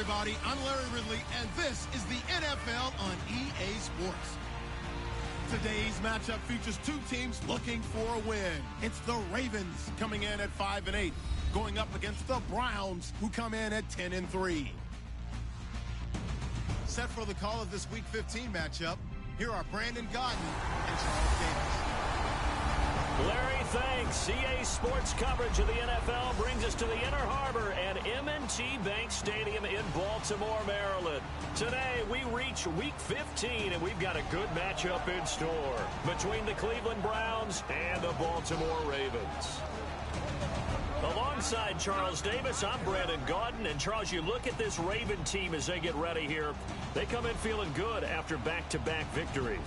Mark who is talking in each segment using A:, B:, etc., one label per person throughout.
A: everybody. I'm Larry Ridley, and this is the NFL on EA Sports. Today's matchup features two teams looking for a win. It's the Ravens coming in at 5-8, going up against the Browns, who come in at 10-3. Set for the call of this Week 15 matchup, here are Brandon Gaudin and Charles Davis.
B: Larry, thanks. EA Sports coverage of the NFL brings us to the Inner Harbor and M&T Bank Stadium in Baltimore, Maryland. Today, we reach Week 15, and we've got a good matchup in store between the Cleveland Browns and the Baltimore Ravens. Alongside Charles Davis, I'm Brandon Gaudin. And, Charles, you look at this Raven team as they get ready here. They come in feeling good after back-to-back victories.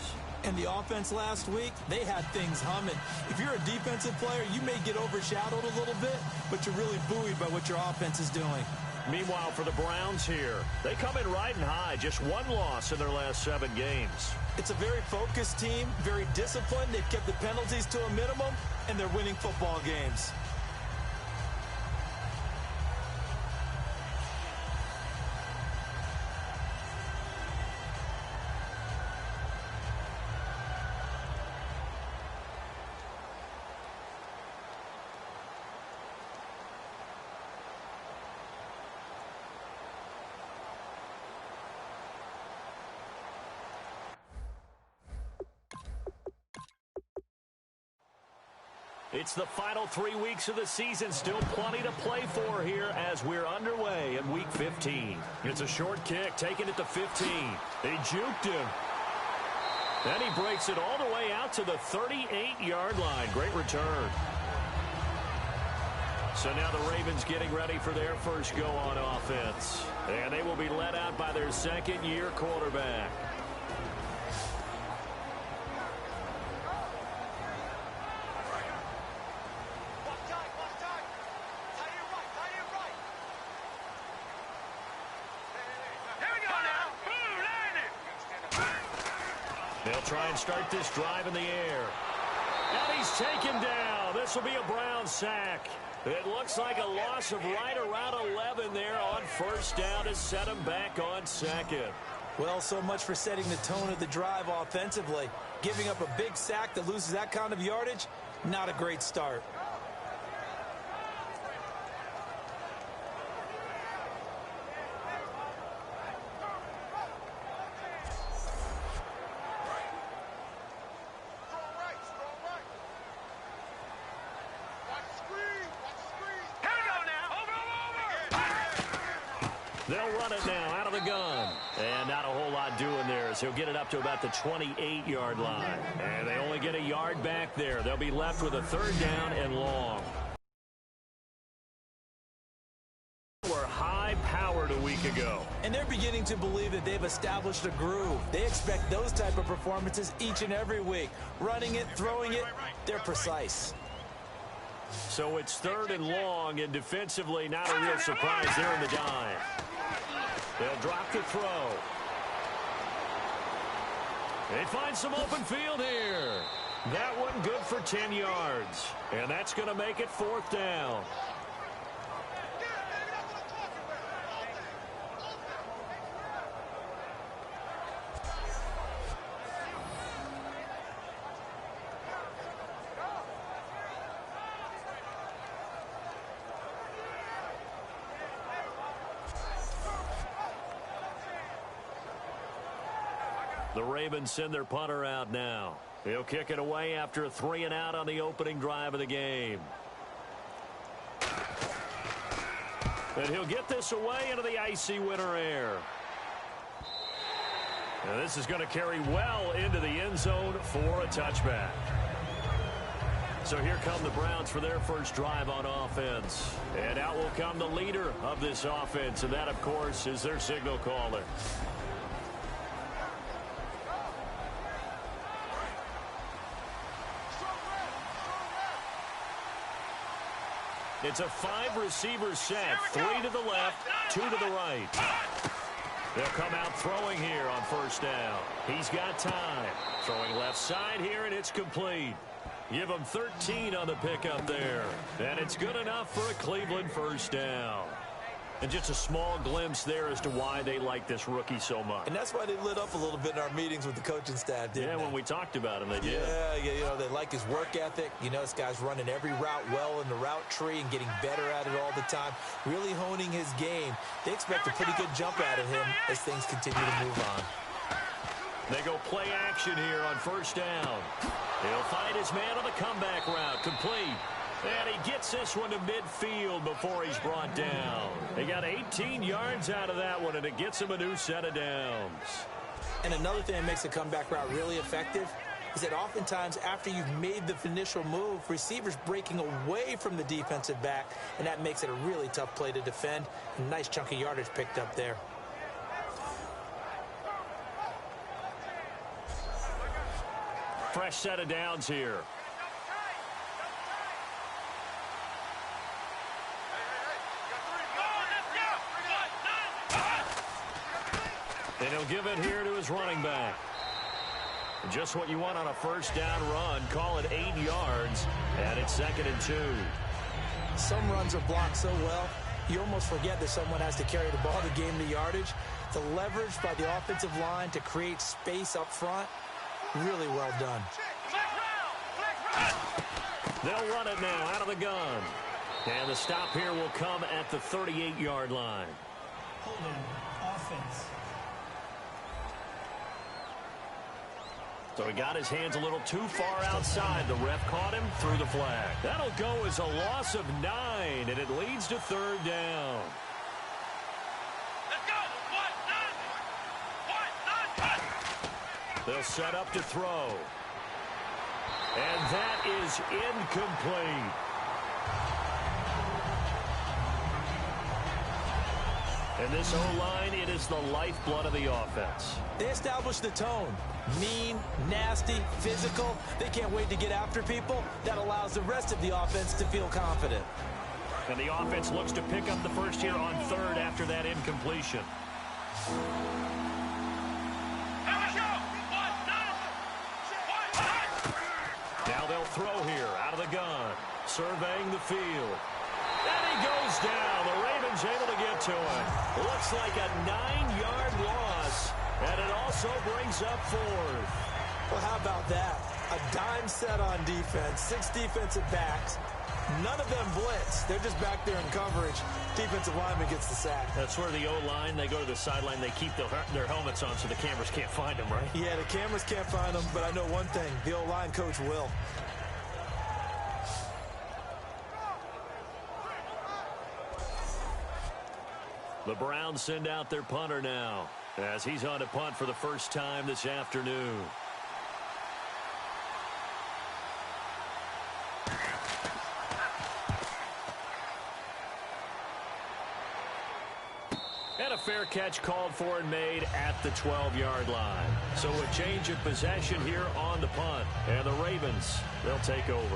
C: And the offense last week, they had things humming. If you're a defensive player, you may get overshadowed a little bit, but you're really buoyed by what your offense is doing.
B: Meanwhile, for the Browns here, they come in riding high, just one loss in their last 7 games.
C: It's a very focused team, very disciplined. They've kept the penalties to a minimum, and they're winning football games.
B: It's the final 3 weeks of the season. Still plenty to play for here as we're underway in Week 15. It's a short kick, taking it to 15. They juked him. Then he breaks it all the way out to the 38-yard line. Great return. So now the Ravens getting ready for their first go on offense. And they will be led out by their second-year quarterback. They'll try and start this drive in the air. And he's taken down. This will be a Brown sack. It looks like a loss of right around 11 there on first down to set him back on second.
C: Well, so much for setting the tone of the drive offensively. Giving up a big sack that loses that kind of yardage, not a great start.
B: They'll run it now out of the gun. And not a whole lot doing there as he'll get it up to about the 28-yard line. And they only get a yard back there. They'll be left with a 3rd down and long. Were high-powered a week ago.
C: And they're beginning to believe that they've established a groove. They expect those type of performances each and every week. Running it, throwing it, they're precise.
B: So it's 3rd and long, and defensively not a real surprise there in the dive. They'll drop the throw. They find some open field here. That one good for 10 yards. And that's going to make it 4th down. The Ravens send their punter out now. He'll kick it away after a 3-and-out on the opening drive of the game. And he'll get this away into the icy winter air. And this is going to carry well into the end zone for a touchback. So here come the Browns for their first drive on offense. And out will come the leader of this offense, and that, of course, is their signal caller. It's a 5-receiver set. 3 to the left, 2 to the right. They'll come out throwing here on first down. He's got time. Throwing left side here, and it's complete. Give him 13 on the pickup there. And it's good enough for a Cleveland first down. And just a small glimpse there as to why they like this rookie so much.
C: And that's why they lit up a little bit in our meetings with the coaching staff, didn't they?
B: When we talked about him, they did.
C: Yeah, they like his work ethic. This guy's running every route well in the route tree and getting better at it all the time, really honing his game. They expect a pretty good jump out of him as things continue to move on.
B: They go play action here on first down. He'll find his man on the comeback route, complete. And he gets this one to midfield before he's brought down. He got 18 yards out of that one, and it gets him a new set of downs.
C: And another thing that makes a comeback route really effective is that oftentimes after you've made the initial move, receivers breaking away from the defensive back, and that makes it a really tough play to defend. A nice chunk of yardage picked up there.
B: Fresh set of downs here. And he'll give it here to his running back. Just what you want on a first down run. Call it 8 yards, and it's 2nd and 2.
C: Some runs are blocked so well, you almost forget that someone has to carry the ball to gain the yardage. The leverage by the offensive line to create space up front, really well done.
B: They'll run it now out of the gun. And the stop here will come at the 38-yard line.
D: Holding offense.
B: So he got his hands a little too far outside. The ref caught him, threw the flag. That'll go as a loss of 9, and it leads to 3rd down.
E: Let's go. 1, 9, 1.
B: They'll set up to throw. And that is incomplete. And this O-line, it is the lifeblood of the offense.
C: They establish the tone. Mean, nasty, physical. They can't wait to get after people. That allows the rest of the offense to feel confident.
B: And the offense looks to pick up the first here on 3rd after that incompletion. Now they'll throw here out of the gun. Surveying the field. And he goes down. The Ravens able to get to him. Looks like a 9-yard loss. And it also brings up 4th.
C: Well, how about that? A dime set on defense. 6 defensive backs. None of them blitz. They're just back there in coverage. Defensive lineman gets the sack.
B: That's where the O-line, they go to the sideline, they keep their helmets on so the cameras can't find them, right?
C: Yeah, the cameras can't find them, but I know one thing. The O-line coach will.
B: The Browns send out their punter now as he's on to punt for the first time this afternoon. And a fair catch called for and made at the 12-yard line. So a change of possession here on the punt. And the Ravens, they'll take over.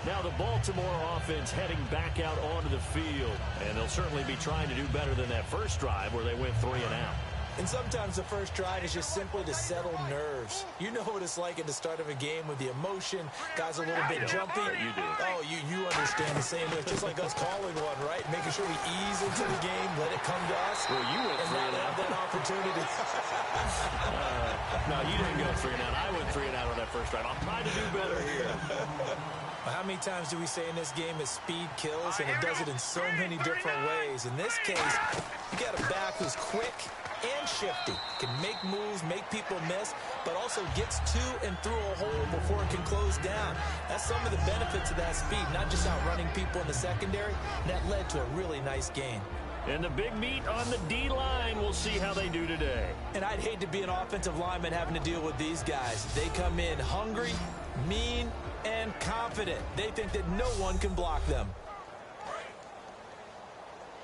B: Now the Baltimore offense heading back out onto the field. And they'll certainly be trying to do better than that first drive where they went 3 and out.
C: And sometimes the first drive is just simply to settle nerves. You know what it's like at the start of a game with the emotion. Guys a little bit jumpy.
B: Yeah, you do.
C: Oh, you understand the same way. It's just like us calling one, right? Making sure we ease into the game, let it come to us.
B: Well, you went
C: and
B: 3
C: not
B: and
C: have
B: out.
C: that opportunity.
B: No, you didn't go 3 and out. I went 3 and out on that first drive. I'll try to do better here.
C: Well, how many times do we say in this game is speed kills, and it does it in so many different ways. In this case, you got a back who's quick and shifty, can make moves, make people miss, but also gets to and through a hole before it can close down. That's some of the benefits of that speed, not just outrunning people in the secondary. And that led to a really nice gain.
B: And the big meat on the D-line, we'll see how they do today.
C: And I'd hate to be an offensive lineman having to deal with these guys. They come in hungry, mean, and confident. They think that no one can block them.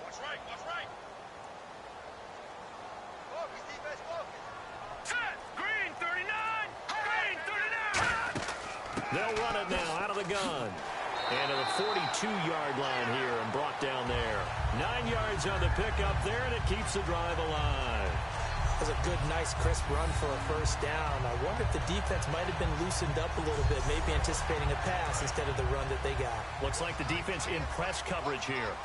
E: Watch right, watch right. Focus, defense, focus. Set, green 39, green 39.
B: They'll run it now out of the gun. And to the 42-yard line here and brought down there. 9 yards on the pickup there, and it keeps the drive alive.
C: That was a good, nice, crisp run for a first down. I wonder if the defense might have been loosened up a little bit, maybe anticipating a pass instead of the run that they got.
B: Looks like the defense in press coverage here.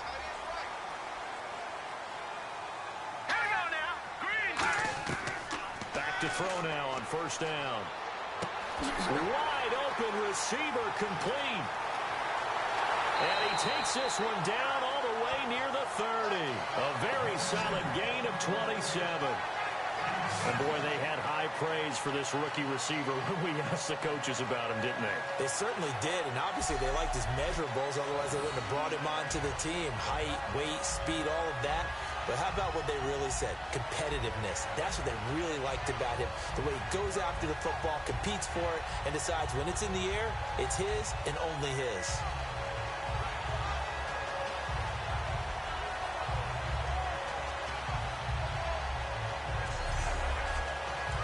B: to throw now on first down. Wide open receiver complete. And he takes this one down all the way near the 30. A very solid gain of 27. And boy, they had high praise for this rookie receiver when we asked the coaches about him, didn't they?
C: They certainly did, and obviously they liked his measurables, otherwise they wouldn't have brought him onto the team. Height, weight, speed, all of that. But how about what they really said? Competitiveness. That's what they really liked about him. The way he goes after the football, competes for it, and decides when it's in the air, it's his and only his.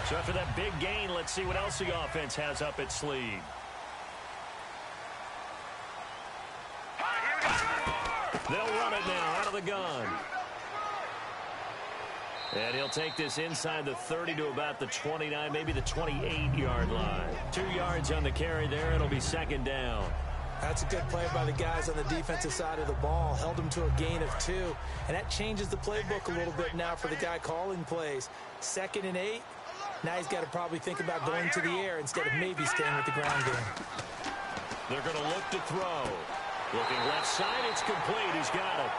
B: So after that big gain, let's see what else the offense has up its sleeve. They'll run it now out of the gun. And he'll take this inside the 30 to about the 29, maybe the 28-yard line. 2 yards on the carry there. It'll be second down.
C: That's a good play by the guys on the defensive side of the ball. Held him to a gain of 2. And that changes the playbook a little bit now for the guy calling plays. 2nd and 8. Now he's got to probably think about going to the air instead of maybe staying with the ground game.
B: They're going to look to throw. Looking left side, it's complete. He's got it.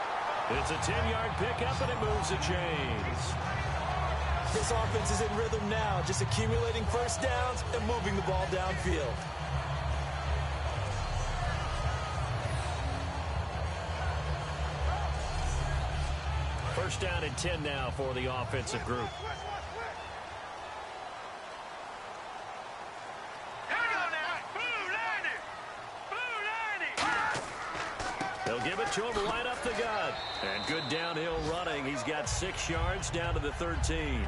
B: It's a 10-yard pickup, and it moves the chains.
C: This offense is in rhythm now, just accumulating first downs and moving the ball downfield.
B: First down and 10 now for the offensive group. They'll give it to him right up the gut. And good downhill running. He's got 6 yards down to the 13.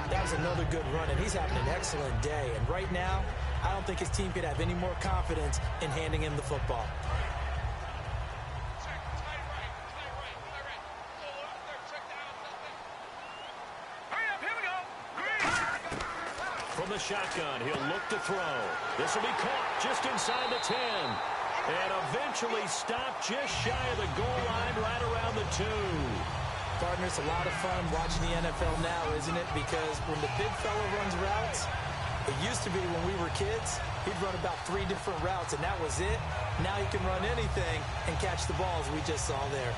C: That was another good run, and he's having an excellent day. And right now, I don't think his team could have any more confidence in handing him the football.
B: From the shotgun, he'll look to throw. This will be caught just inside the 10. And eventually stopped just shy of the goal line right around the 2.
C: Partner, it's a lot of fun watching the NFL now, isn't it? Because when the big fella runs routes, it used to be when we were kids, he'd run about 3 different routes, and that was it. Now he can run anything and catch the balls we just saw there.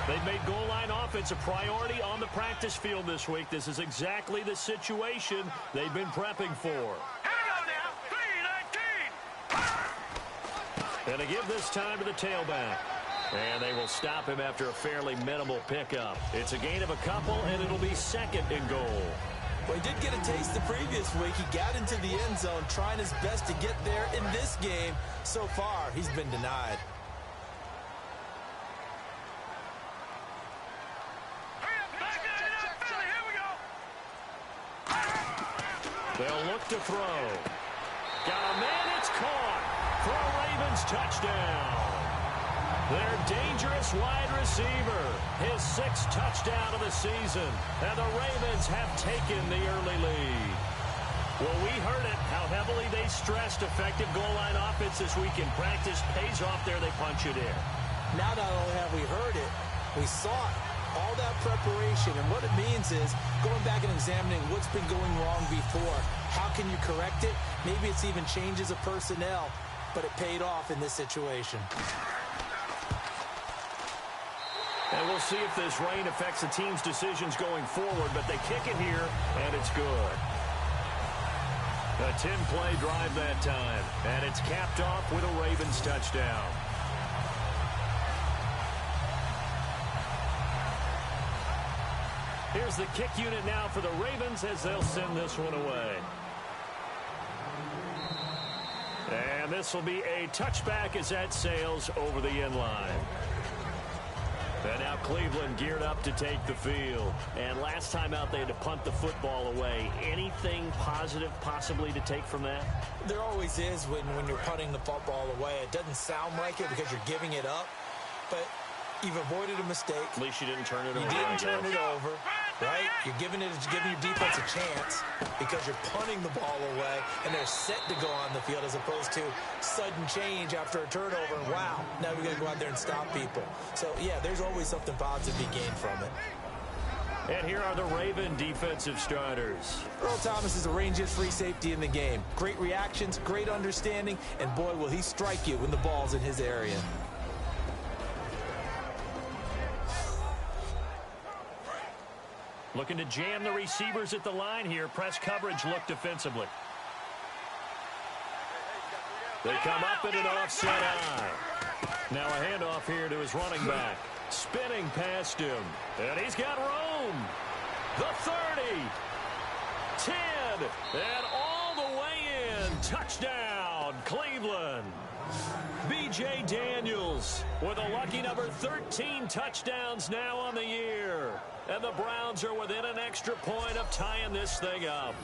B: They've made goal line offense a priority on the practice field this week. This is exactly the situation they've been prepping for.
E: Here we go now. 3-19.
B: And they give this time to the tailback. And they will stop him after a fairly minimal pickup. It's a gain of a couple, and it'll be 2nd and goal.
C: Well, he did get a taste the previous week. He got into the end zone trying his best to get there in this game. So far, he's been denied.
B: They'll look to throw. Got a man, it's caught for a Ravens touchdown. Their dangerous wide receiver, his 6th touchdown of the season. And the Ravens have taken the early lead. Well, we heard it, how heavily they stressed effective goal line offense this week in practice. Pays off there, they punch it in.
C: Now not only have we heard it, we saw it. All that preparation, and what it means is going back and examining what's been going wrong before. How can you correct it? Maybe it's even changes of personnel, but it paid off in this situation.
B: And we'll see if this rain affects the team's decisions going forward, but they kick it here, and it's good. A 10-play drive that time, and it's capped off with a Ravens touchdown. Here's the kick unit now for the Ravens as they'll send this one away. And this will be a touchback as that sails over the end line. And now Cleveland geared up to take the field. And last time out they had to punt the football away. Anything positive possibly to take from that?
C: There always is when you're punting the football away. It doesn't sound like it because you're giving it up, but you've avoided a mistake.
B: At least you didn't turn it over.
C: You didn't turn it over. right? You're giving your defense a chance because you're punting the ball away, and they're set to go on the field as opposed to sudden change after a turnover. And wow, now we got to go out there and stop people. So, yeah, there's always something positive to be gained from it.
B: And here are the Raven defensive starters.
C: Earl Thomas is the rangiest free safety in the game. Great reactions, great understanding, and boy, will he strike you when the ball's in his area.
B: Looking to jam the receivers at the line here. Press coverage look defensively. They come up in an offset eye. Now a handoff here to his running back. Spinning past him. And he's got room. The 30. 10. And all the way in. Touchdown, Cleveland. B.J. Daniels with a lucky number 13 touchdowns now on the year. And the Browns are within an extra point of tying this thing up.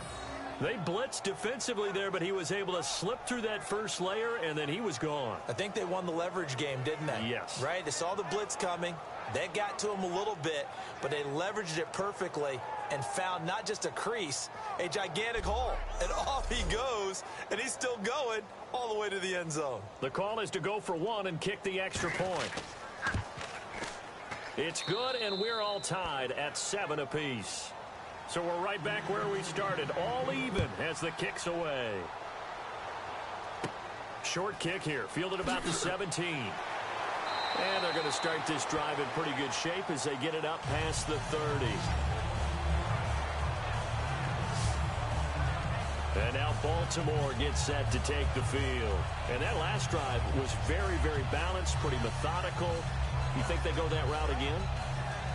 B: They blitzed defensively there, but he was able to slip through that first layer, and then he was gone.
C: I think they won the leverage game, didn't they?
B: Yes.
C: Right? They saw the blitz coming. That got to him a little bit, but they leveraged it perfectly and found not just a crease, a gigantic hole. And off he goes, and he's still going all the way to the end zone.
B: The call is to go for one and kick the extra point. It's good, and we're all tied at 7 apiece. So we're right back where we started, all even as the kick's away. Short kick here, fielded about the 17. And they're going to start this drive in pretty good shape as they get it up past the 30. And now Baltimore gets set to take the field. And that last drive was very, very balanced, pretty methodical. You think they go that route again?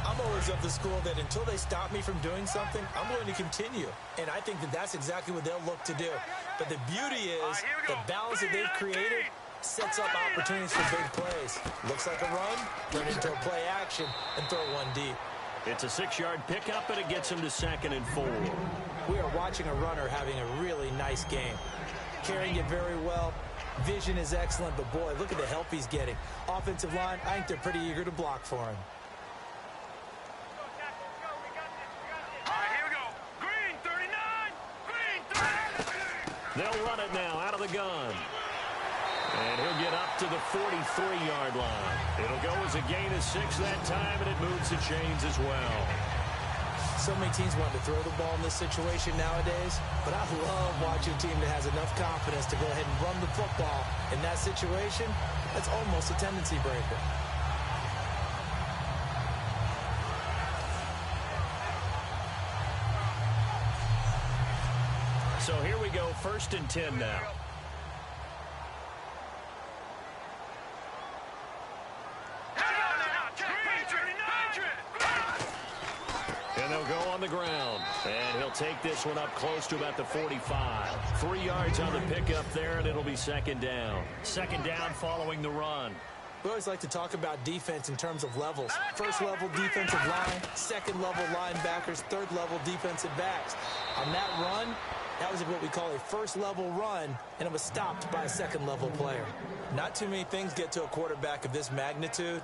C: I'm always of the school that until they stop me from doing something, I'm going to continue. And I think that that's exactly what they'll look to do. But the beauty is the balance that they've created sets up opportunities for big plays. Looks like a run, turn it into a play action, and throw one deep.
B: It's a 6-yard pickup, and it gets him to 2nd and 4.
C: We are watching a runner having a really nice game. Carrying it very well. Vision is excellent, but boy, look at the help he's getting. Offensive line, I think they're pretty eager to block for him.
B: They'll run it now out of the gun. And he'll get up to the 43-yard line. It'll go as a gain of 6 that time, and it moves the chains as well.
C: So many teams want to throw the ball in this situation nowadays, but I love watching a team that has enough confidence to go ahead and run the football. In that situation, that's almost a tendency breaker.
B: So here we go, 1st and 10 now. And they'll go on the ground. And he'll take this one up close to about the 45. 3 yards on the pickup there, and it'll be 2nd down. 2nd down following the run.
C: We always like to talk about defense in terms of levels. 1st level defensive line, 2nd level linebackers, 3rd level defensive backs. On that run, that was what we call a 1st level run, and it was stopped by a 2nd level player. Not too many things get to a quarterback of this magnitude,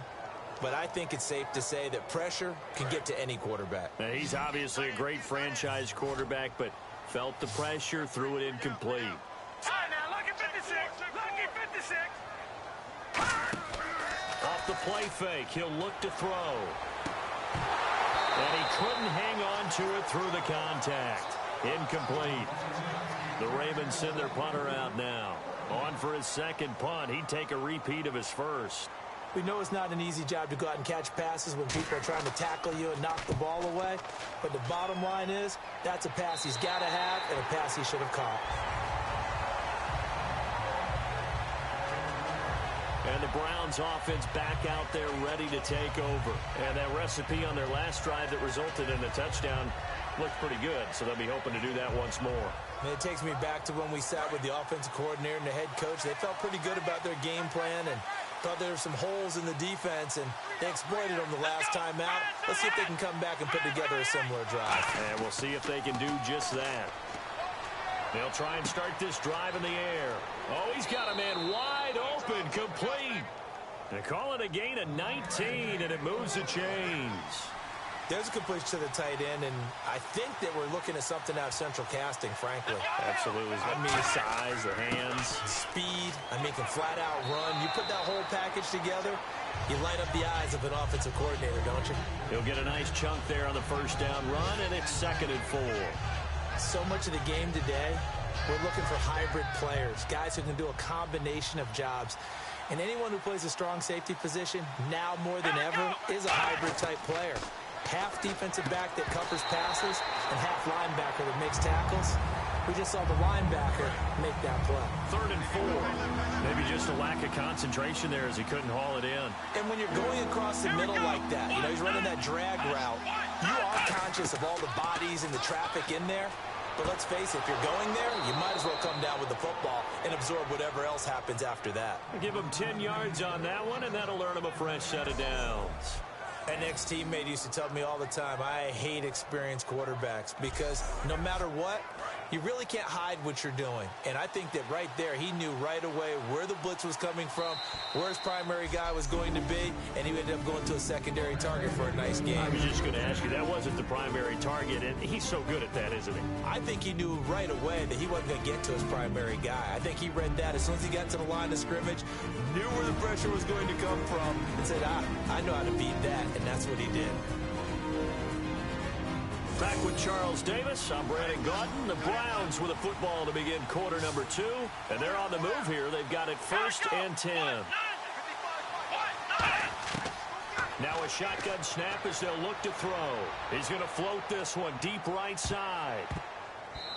C: but I think it's safe to say that pressure can get to any quarterback.
B: Now, he's obviously a great franchise quarterback, but felt the pressure, threw it incomplete.
E: All right, now, lucky 56. Lucky 56.
B: Off the play fake, he'll look to throw. And he couldn't hang on to it through the contact. Incomplete. The Ravens send their punter out now. On for his 2nd punt. He'd take a repeat of his 1st.
C: We know it's not an easy job to go out and catch passes when people are trying to tackle you and knock the ball away. But the bottom line is, that's a pass he's got to have and a pass he should have caught.
B: And the Browns offense back out there ready to take over. And that recipe on their last drive that resulted in a touchdown looked pretty good, so they'll be hoping to do that once more.
C: And it takes me back to when we sat with the offensive coordinator and the head coach. They felt pretty good about their game plan and thought there were some holes in the defense, and they exploited them the last time out. Let's see if they can come back and put together a similar drive.
B: And we'll see if they can do just that. They'll try and start this drive in the air. Oh, he's got a man wide open, complete. They call it a gain of 19, and it moves the chains.
C: There's a completion to the tight end, and I think that we're looking at something out of central casting, frankly.
B: Absolutely. I mean, size, the hands.
C: Speed. I mean, can flat out run. You put that whole package together, you light up the eyes of an offensive coordinator, don't you?
B: He'll get a nice chunk there on the first down run, and it's 2nd and 4.
C: So much of the game today, we're looking for hybrid players, guys who can do a combination of jobs. And anyone who plays a strong safety position, now more than ever, is a hybrid-type player. Half defensive back that covers passes and half linebacker that makes tackles. We just saw the linebacker make that play.
B: 3rd and 4. Maybe just a lack of concentration there as he couldn't haul it in.
C: And when you're going across the middle like that, you know, he's running that drag route, you are conscious of all the bodies and the traffic in there. But let's face it, if you're going there, you might as well come down with the football and absorb whatever else happens after that.
B: Give him 10 yards on that one, and that'll earn him a fresh set of downs.
C: An ex-teammate used to tell me all the time, I hate experienced quarterbacks because no matter what, you really can't hide what you're doing. And I think that right there, he knew right away where the blitz was coming from, where his primary guy was going to be, and he ended up going to a secondary target for a nice game.
B: I was just going to ask you, that wasn't the primary target, and he's so good at that, isn't he?
C: I think he knew right away that he wasn't going to get to his primary guy. I think he read that as soon as he got to the line of scrimmage, knew where the pressure was going to come from, and said, I know how to beat that, and that's what he did.
B: Back with Charles Davis, I'm Brandon Gaudin. The Browns with a football to begin quarter number 2. And they're on the move here. They've got it 1st and 10. Now a shotgun snap as they'll look to throw. He's going to float this one deep right side.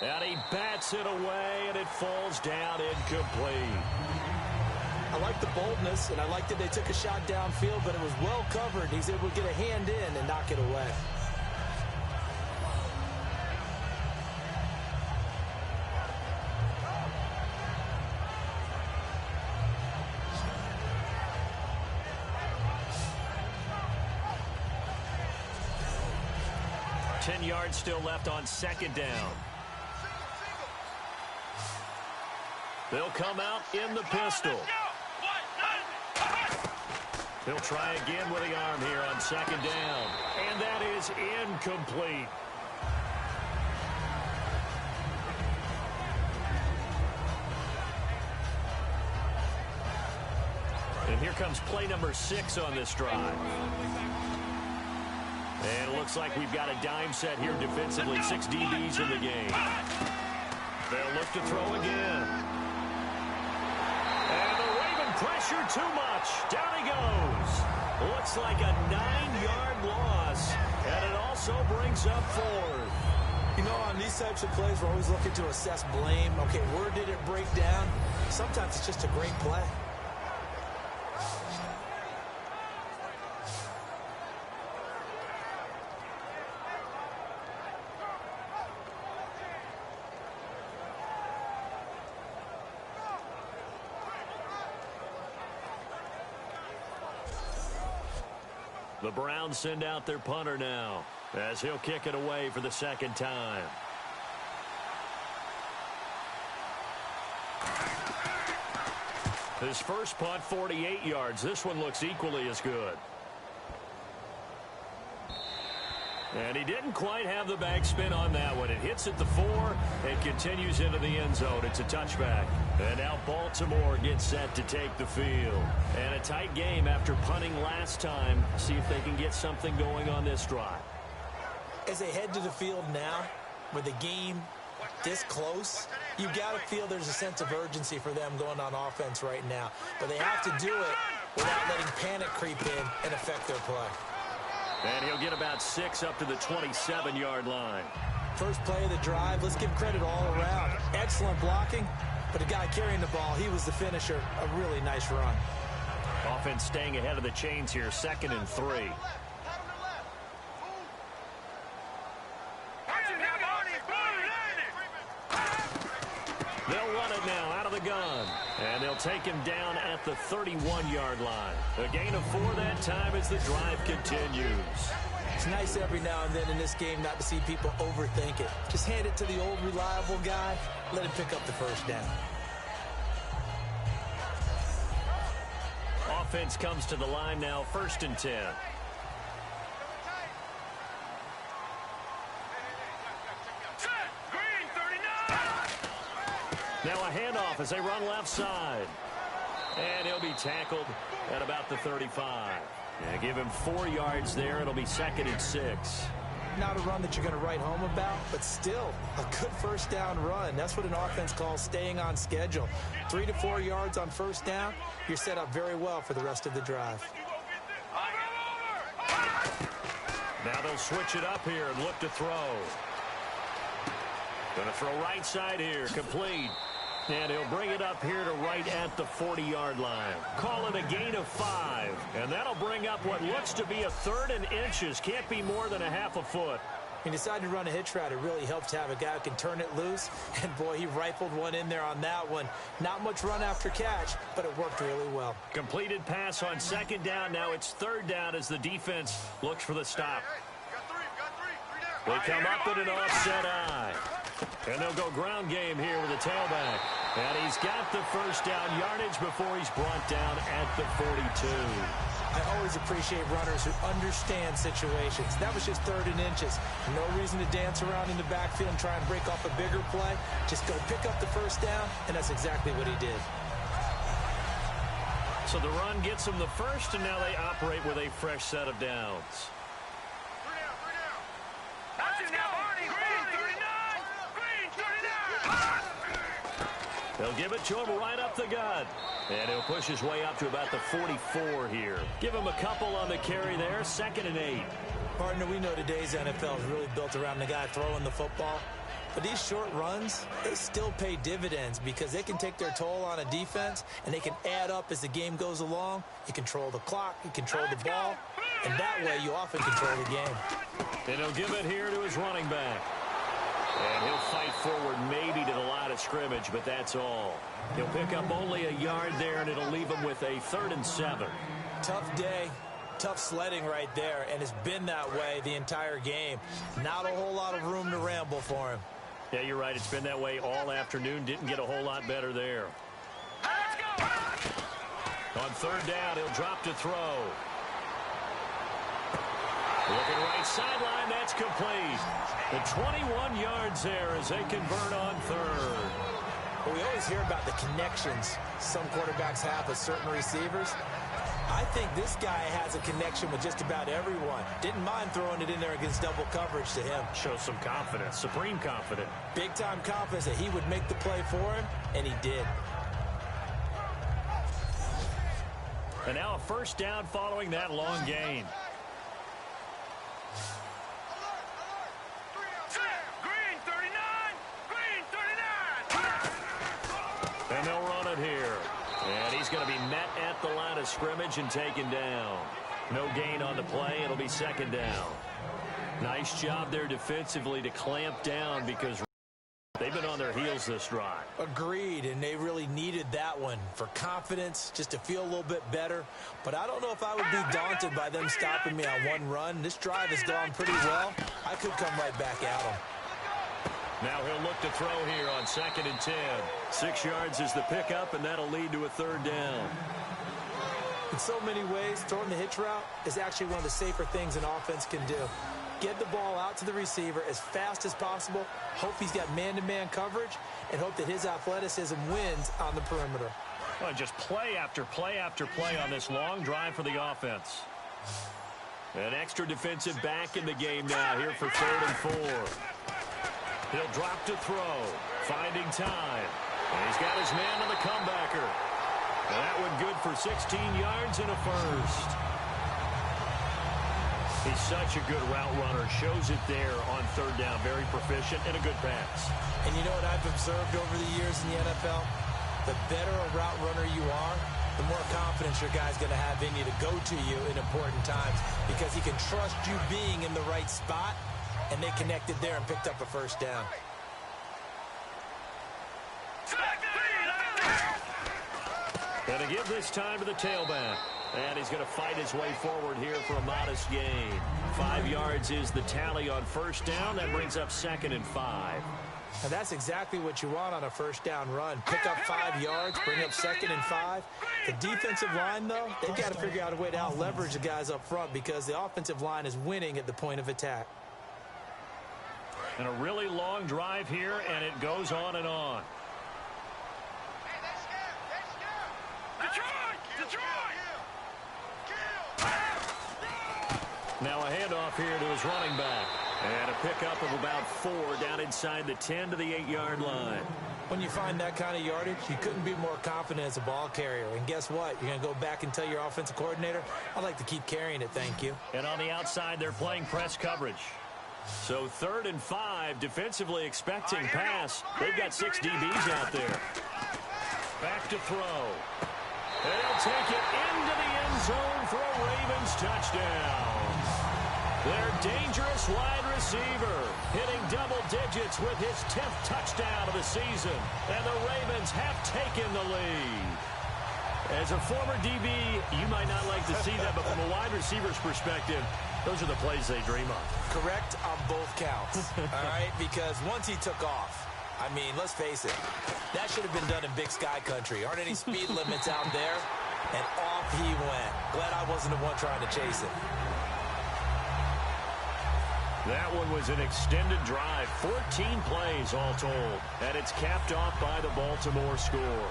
B: And he bats it away, and it falls down incomplete.
C: I like the boldness, and I like that they took a shot downfield, but it was well covered. He's able to get a hand in and knock it away.
B: Ten yards still left on 2nd down. They'll come out in the pistol. He'll try again with the arm here on 2nd down. And that is incomplete. And here comes play number 6 on this drive. And it looks like we've got a dime set here defensively. 6 DBs in the game. They'll look to throw again. And the Raven pressure too much. Down he goes. Looks like a 9-yard loss. And it also brings up 4th.
C: You know, on these types of plays, we're always looking to assess blame. Okay, where did it break down? Sometimes it's just a great play.
B: The Browns send out their punter now as he'll kick it away for the 2nd time. His first punt, 48 yards. This one looks equally as good. And he didn't quite have the backspin on that one. It hits at the 4 and continues into the end zone. It's a touchback. And now Baltimore gets set to take the field. And a tight game after punting last time. See if they can get something going on this drive.
C: As they head to the field now, with the game this close, you've got to feel there's a sense of urgency for them going on offense right now. But they have to do it without letting panic creep in and affect their play.
B: And he'll get about 6 up to the 27-yard line.
C: First play of the drive, let's give credit all around. Excellent blocking, but the guy carrying the ball, he was the finisher. A really nice run.
B: Offense staying ahead of the chains here, 2nd and 3. They'll run it now out of the gun. And they'll take him down at the 31-yard line. A gain of 4 that time as the drive continues.
C: It's nice every now and then in this game not to see people overthink it. Just hand it to the old reliable guy. Let him pick up the first down.
B: Offense comes to the line now, 1st and 10. Now a handoff as they run left side. And he'll be tackled at about the 35. Yeah, give him 4 yards there. It'll be 2nd and 6.
C: Not a run that you're going to write home about, but still a good first down run. That's what an offense calls staying on schedule. 3 to 4 yards on first down, you're set up very well for the rest of the drive.
B: Now they'll switch it up here and look to throw. Going to throw right side here, complete. And he'll bring it up here to right at the 40-yard line. Call it a gain of 5. And that'll bring up what looks to be a 3rd and inches. Can't be more than a half a foot.
C: He decided to run a hitch route. It really helps to have a guy who can turn it loose. And, boy, he rifled one in there on that one. Not much run after catch, but it worked really well.
B: Completed pass on 2nd down. Now it's 3rd down as the defense looks for the stop. They come up with an offset eye. And they'll go ground game here with a tailback. And he's got the first down yardage before he's brought down at the 42.
C: I always appreciate runners who understand situations. That was just 3rd and inches. No reason to dance around in the backfield and try and break off a bigger play. Just go pick up the first down, and that's exactly what he did.
B: So the run gets them the first, and now they operate with a fresh set of downs. They'll give it to him right up the gut. And he'll push his way up to about the 44 here. Give him a couple on the carry there. 2nd and 8.
C: Partner, we know today's NFL is really built around the guy throwing the football. But these short runs, they still pay dividends because they can take their toll on a defense, and they can add up as the game goes along. You control the clock, you control the ball, and that way you often control the game.
B: And he'll give it here to his running back. And he'll fight forward maybe to the line of scrimmage, but that's all. He'll pick up only a yard there, and it'll leave him with a 3rd and 7.
C: Tough day, tough sledding right there, and it's been that way the entire game. Not a whole lot of room to ramble for him.
B: Yeah, you're right. It's been that way all afternoon. Didn't get a whole lot better there. On 3rd down, he'll drop to throw. Looking right sideline, that's complete. The 21 yards there as they convert on 3rd.
C: Well, we always hear about the connections some quarterbacks have with certain receivers. I think this guy has a connection with just about everyone. Didn't mind throwing it in there against double coverage to him.
B: Shows some confidence, supreme confidence.
C: Big-time confidence that he would make the play for him, and he did.
B: And now a first down following that long gain. And they'll run it here. And he's going to be met at the line of scrimmage and taken down. No gain on the play. It'll be 2nd down. Nice job there defensively to clamp down because they've been on their heels this drive.
C: Agreed, and they really needed that one for confidence, just to feel a little bit better. But I don't know if I would be daunted by them stopping me on one run. This drive has gone pretty well. I could come right back at them.
B: Now he'll look to throw here on 2nd and 10. 6 yards is the pickup, and that'll lead to a 3rd down.
C: In so many ways, throwing the hitch route is actually one of the safer things an offense can do. Get the ball out to the receiver as fast as possible, hope he's got man-to-man coverage, and hope that his athleticism wins on the perimeter.
B: Well, just play after play after play on this long drive for the offense. An extra defensive back in the game now here for 3rd and 4. He'll drop to throw, finding time. And he's got his man on the comebacker. And that one good for 16 yards and a first. He's such a good route runner. Shows it there on 3rd down. Very proficient and a good pass.
C: And you know what I've observed over the years in the NFL? The better a route runner you are, the more confidence your guy's going to have in you to go to you in important times because he can trust you being in the right spot, and they connected there and picked up a first down.
B: And to give this time to the tailback. And he's going to fight his way forward here for a modest gain. 5 yards is the tally on first down. That brings up 2nd and 5.
C: And that's exactly what you want on a first down run. Pick up 5 yards, bring up 2nd and 5. The defensive line, though, they've got to figure out a way to out-leverage the guys up front because the offensive line is winning at the point of attack.
B: And a really long drive here, and it goes on and on. Now a handoff here to his running back. And a pickup of about 4 down inside the 10 to the 8-yard line.
C: When you find that kind of yardage, you couldn't be more confident as a ball carrier. And guess what? You're going to go back and tell your offensive coordinator, I'd like to keep carrying it, thank you.
B: And on the outside, they're playing press coverage. So 3rd and 5, defensively expecting pass. They've got 6 DBs out there. Back to throw. They'll take it into the end zone for a Ravens touchdown. Their dangerous wide receiver hitting double digits with his 10th touchdown of the season. And the Ravens have taken the lead. As a former DB, you might not like to see that, but from a wide receiver's perspective, those are the plays they dream of.
C: Correct on both counts, all right? Because once he took off, I mean, let's face it, that should have been done in Big Sky Country. Aren't any speed limits out there? And off he went. Glad I wasn't the one trying to chase it.
B: That one was an extended drive, 14 plays all told, and it's capped off by the Baltimore score.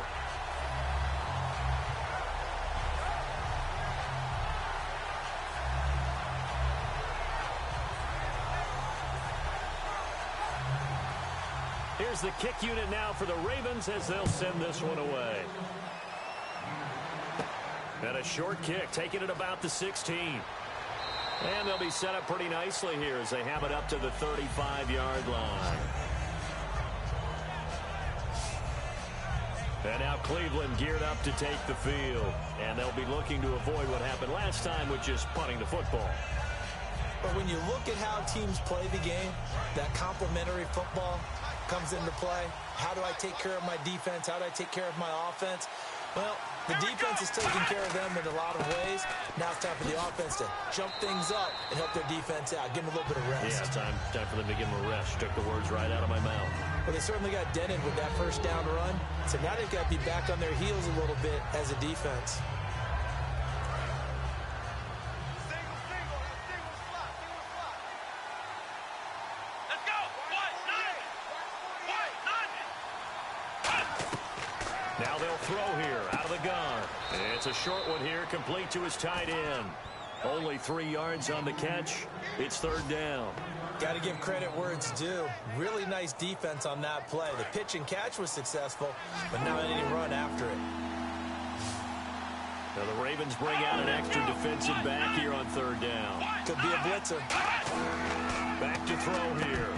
B: Here's the kick unit now for the Ravens as they'll send this one away. And a short kick, taking it about the 16. And they'll be set up pretty nicely here as they have it up to the 35-yard line. And now Cleveland geared up to take the field. And they'll be looking to avoid what happened last time, which is punting the football.
C: But when you look at how teams play the game, that complementary football comes into play. How do I take care of my defense? How do I take care of my offense? Well, the defense is taking care of them in a lot of ways. Now it's time for the offense to jump things up and help their defense out. Give them a little bit of rest.
B: Yeah, time for them to give them a rest. Took the words right out of my mouth.
C: Well, they certainly got dented with that first down run. So now they've got to be back on their heels a little bit as a defense.
B: Now they'll throw here out of the gun. It's a short one here, complete to his tight end. Only 3 yards on the catch. It's 3rd down.
C: Got to give credit where it's due. Really nice defense on that play. The pitch and catch was successful, but now any run after it.
B: Now the Ravens bring out an extra defensive back here on 3rd down.
C: Could be a blitzer.
B: Back to throw here.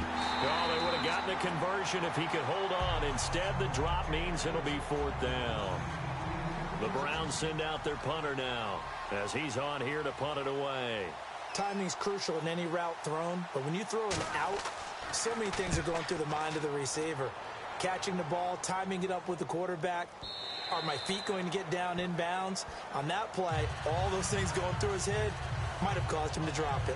B: Oh, they would have gotten a conversion if he could hold on. Instead, the drop means it'll be 4th down. The Browns send out their punter now as he's on here to punt it away.
C: Timing's crucial in any route thrown, but when you throw an out, so many things are going through the mind of the receiver. Catching the ball, timing it up with the quarterback. Are my feet going to get down in bounds? On that play, all those things going through his head might have caused him to drop it.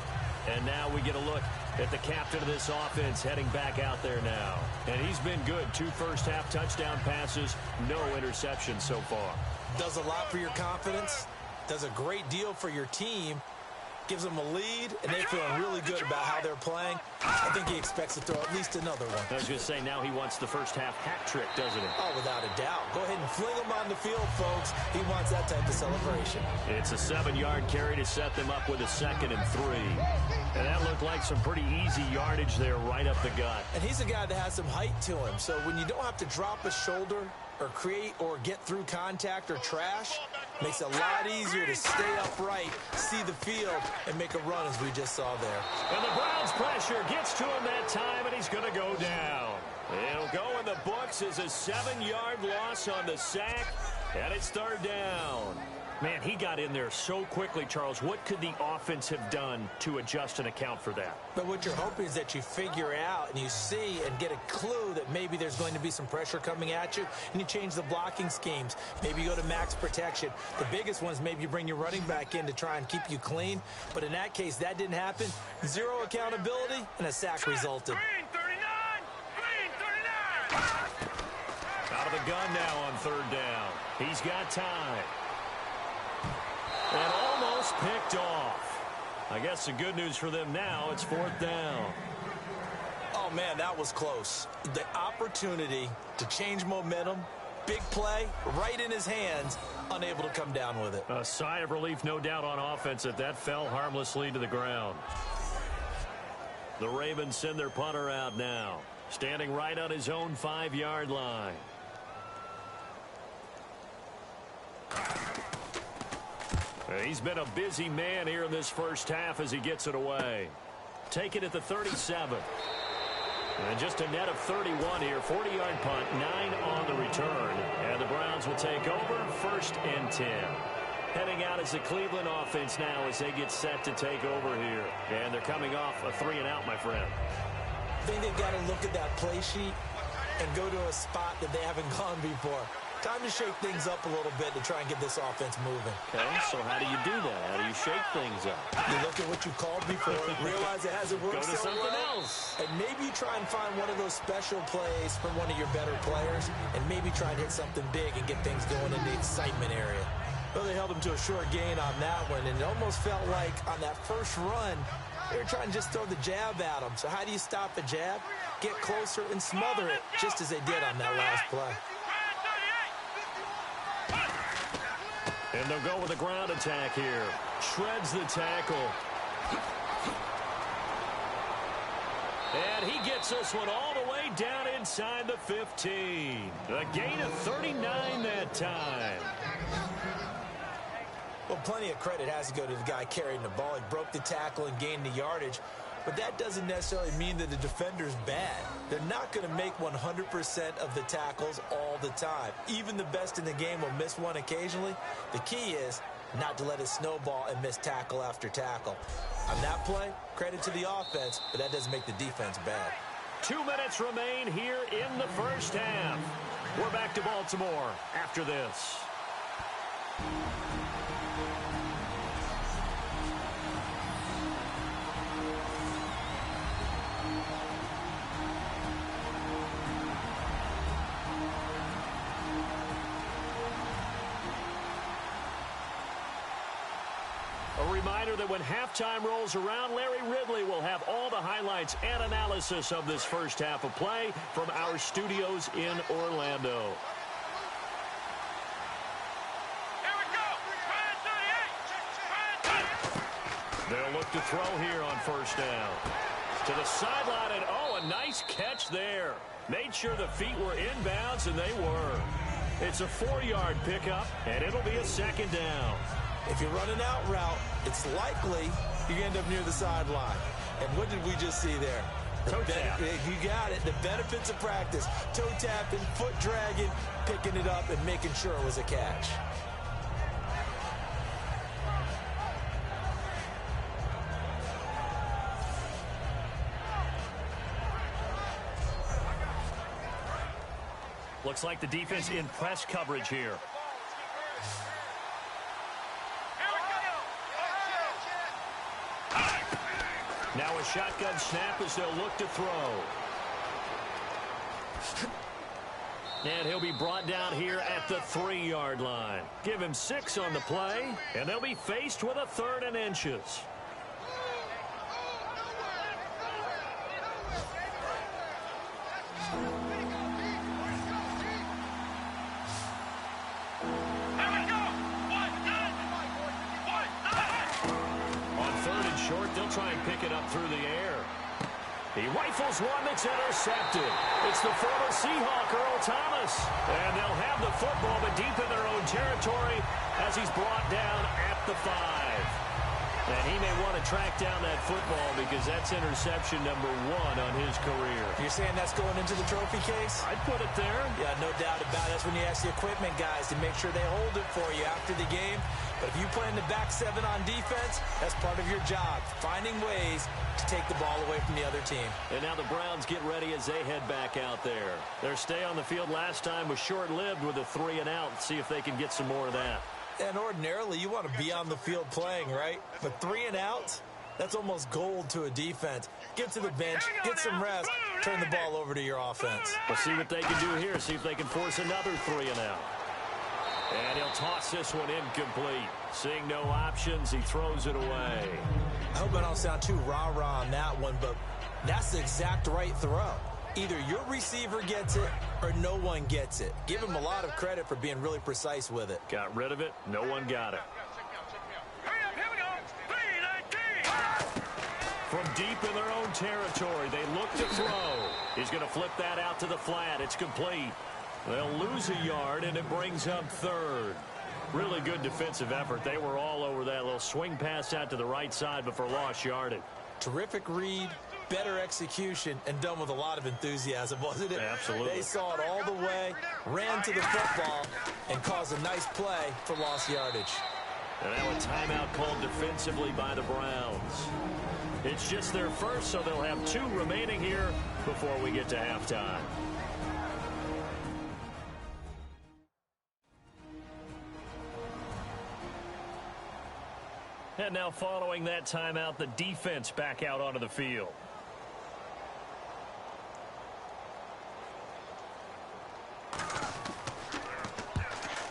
B: And now we get a look at the captain of this offense heading back out there now. And he's been good. 2 first-half touchdown passes, no interceptions so far.
C: Does a lot for your confidence. Does a great deal for your team. Gives them a lead, and they're feeling really good about how they're playing. I think he expects to throw at least another one.
B: I was going to say, now he wants the first-half hat trick, doesn't he?
C: Oh, without a doubt. Go ahead and fling him on the field, folks. He wants that type of celebration.
B: It's a 7-yard carry to set them up with a 2nd and 3. And that looked like some pretty easy yardage there right up the gut.
C: And he's a guy that has some height to him. So when you don't have to drop a shoulder or create or get through contact or trash, makes it a lot easier to stay upright, see the field, and make a run as we just saw there.
B: And the Browns pressure gets to him that time, and he's going to go down. It'll go in the books as a 7-yard loss on the sack, and it's 3rd down. Man, he got in there so quickly, Charles. What could the offense have done to adjust and account for that?
C: But what you're hoping is that you figure out and you see and get a clue that maybe there's going to be some pressure coming at you, and you change the blocking schemes. Maybe you go to max protection. The biggest one is maybe you bring your running back in to try and keep you clean. But in that case, that didn't happen. 0 accountability, and a sack resulted.
E: Green 39! Green 39!
B: Out of the gun now on 3rd down. He's got time. And almost picked off. I guess the good news for them now, it's 4th down.
C: Oh, man, that was close. The opportunity to change momentum Big play, right in his hands, unable to come down with it.
B: A sigh of relief, no doubt, on offense that fell harmlessly to the ground. The Ravens send their punter out now, standing right on his own 5-yard line. He's been a busy man here in this first half as he gets it away. Take it at the 37. And just a net of 31 here. 40-yard punt, 9 on the return. And the Browns will take over, 1st and 10. Heading out is the Cleveland offense now as they get set to take over here. And they're coming off a 3-and-out, my friend.
C: I think they've got to look at that play sheet and go to a spot that they haven't gone before. Time to shake things up a little bit to try and get this offense moving.
B: Okay, so how do you do that? How do you shake things up?
C: You look at what you called before, realize it hasn't worked
B: Go to
C: so
B: something
C: well,
B: else.
C: and maybe you try and find one of those special plays from one of your better players, and maybe try and hit something big and get things going in the excitement area. Well, they held him to a short gain on that one, and it almost felt like on that first run, they were trying to just throw the jab at him. So how do you stop the jab? Get closer and smother it, just as they did on that last play.
B: And they'll go with a ground attack here. Shreds the tackle. And he gets this one all the way down inside the 15. A gain of 39 that time.
C: Well, plenty of credit has to go to the guy carrying the ball. He broke the tackle and gained the yardage. But that doesn't necessarily mean that the defender's bad. They're not going to make 100% of the tackles all the time. Even the best in the game will miss one occasionally. The key is not to let it snowball and miss tackle after tackle. On that play, credit to the offense, but that doesn't make the defense bad.
B: 2 minutes remain here in the first half. We're back to Baltimore after this. A reminder that when halftime rolls around, Larry Ridley will have all the highlights and analysis of this first half of play from our studios in Orlando.
E: Here we go.
B: They'll look to throw here on first down. To the sideline, and oh, a nice catch there. Made sure the feet were inbounds, and they were. It's a 4-yard pickup, and it'll be a 2nd down.
C: If you run an out route, it's likely you end up near the sideline. And what did we just see there?
B: Toe tap.
C: You got it. The benefits of practice. Toe tapping, foot dragging, picking it up, and making sure it was a catch.
B: Looks like the defense in press coverage here. Now a shotgun snap as they'll look to throw. And he'll be brought down here at the 3-yard line. Give him 6 on the play, and they'll be faced with a 3rd and inches. They'll try and pick it up through the air. He rifles one that's intercepted. It's the former Seahawk, Earl Thomas. And they'll have the football, but deep in their own territory as he's brought down at the 5. And he may want to track down that football because that's interception number 1 on his career.
C: You're saying that's going into the trophy case?
B: I'd put it there.
C: Yeah, no doubt about it. That's when you ask the equipment guys to make sure they hold it for you after the game. But if you play in the back 7 on defense, that's part of your job, finding ways to take the ball away from the other team. And
B: now the Browns get ready as they head back out there. Their stay on the field last time was short-lived with a 3-and-out. See if they can get some more of that.
C: And ordinarily, you want to be on the field playing, right? But 3-and-outs, that's almost gold to a defense. Get to the bench, get some rest, turn the ball over to your offense.
B: We'll see what they can do here. See if they can force another 3-and-out. And he'll toss this one incomplete. Seeing no options, he throws it away.
C: I hope I don't sound too rah-rah on that one, but that's the exact right throw. Either your receiver gets it or no one gets it. Give him a lot of credit for being really precise with it.
B: Got rid of it. No one got it.
E: Here we go. 3-19.
B: From deep in their own territory, they look to throw. He's going to flip that out to the flat. It's complete. They'll lose a yard, and it brings up third. Really good defensive effort. They were all over that little swing pass out to the right side, but for lost yardage.
C: Terrific read, better execution, and done with a lot of enthusiasm, wasn't it?
B: Absolutely.
C: They saw it all the way, ran to the football, and caused a nice play for lost yardage.
B: And now a timeout called defensively by the Browns. It's just their first, so they'll have 2 remaining here before we get to halftime. And now following that timeout, the defense back out onto the field.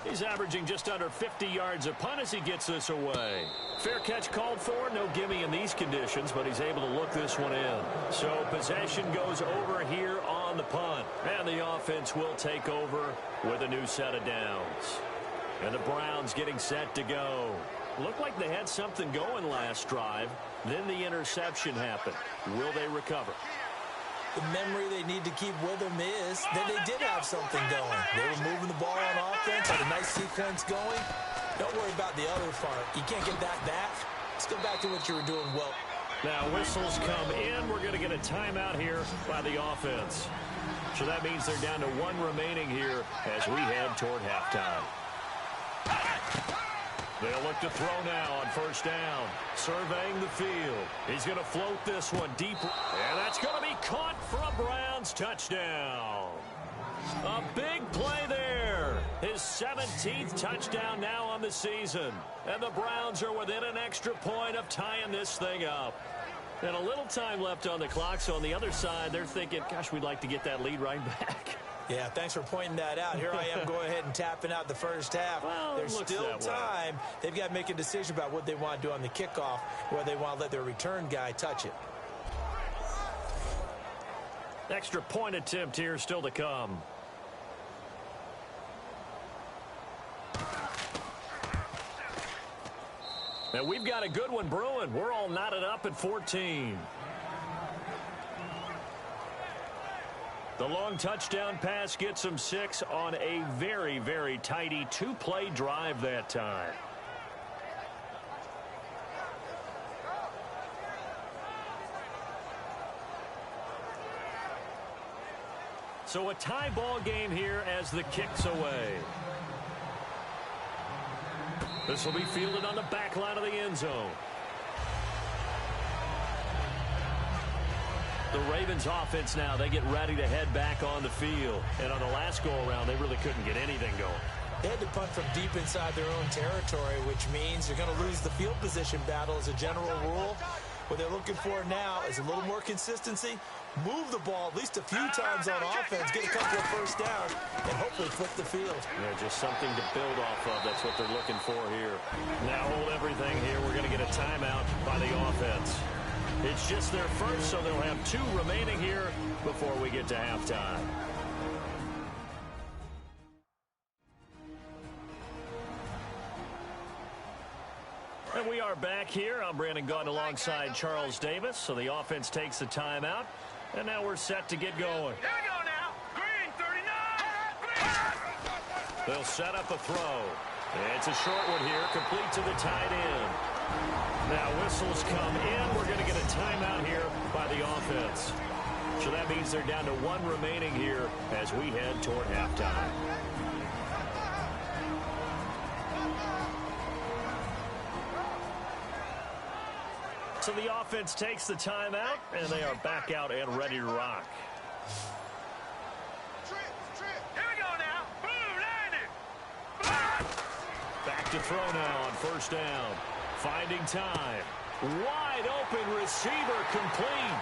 B: He's averaging just under 50 yards a punt as he gets this away. Fair catch called for. No gimme in these conditions, but he's able to look this one in. So possession goes over here on the punt. And the offense will take over with a new set of downs. And the Browns getting set to go. Looked like they had something going last drive. Then the interception happened. Will they recover?
C: The memory they need to keep with them is that they did have something going. They were moving the ball on offense, had a nice sequence going. Don't worry about the other part. You can't get that back. Let's go back to what you were doing well.
B: Now whistles come in. We're going to get a timeout here by the offense. So that means they're down to 1 remaining here as we head toward halftime. They'll look to throw now on first down. Surveying the field. He's going to float this one deep. And that's going to be caught for a Browns touchdown. A big play there. His 17th touchdown now on the season. And the Browns are within an extra point of tying this thing up. And a little time left on the clock. So on the other side, they're thinking, gosh, we'd like to get that lead right back.
C: Yeah, thanks for pointing that out. Here I am going ahead and tapping out the first half.
B: Well,
C: there's still time. They've got to make a decision about what they want to do on the kickoff, whether they want to let their return guy touch it.
B: Extra point attempt here still to come. And we've got a good one brewing. We're all knotted up at 14. The long touchdown pass gets them 6 on a very, very tidy 2-play drive that time. So a tie ball game here as the kick's away. This will be fielded on the back line of the end zone. The Ravens offense now, they get ready to head back on the field. And on the last go-around, they really couldn't get anything going.
C: They had to punt from deep inside their own territory, which means they're going to lose the field position battle as a general rule. What they're looking for now is a little more consistency, move the ball at least a few times on offense, get a couple of first down, and hopefully flip the field.
B: Yeah, just something to build off of. That's what they're looking for here. Now hold everything here. We're going to get a timeout by the offense. It's just their first, so they'll have 2 remaining here before we get to halftime. And we are back here. I'm Brandon Gaudin alongside Charles Davis. So the offense takes the timeout. And now we're set to get going.
E: Here we go now. Green 39.
B: They'll set up a throw. It's a short one here, complete to the tight end. Now whistles come in. We're going to get a timeout here by the offense. So that means they're down to 1 remaining here as we head toward halftime. So the offense takes the timeout, and they are back out and ready to rock.
E: Here we go now. Boom, landed.
B: Back to throw now on first down. Finding time. Wide open receiver complete.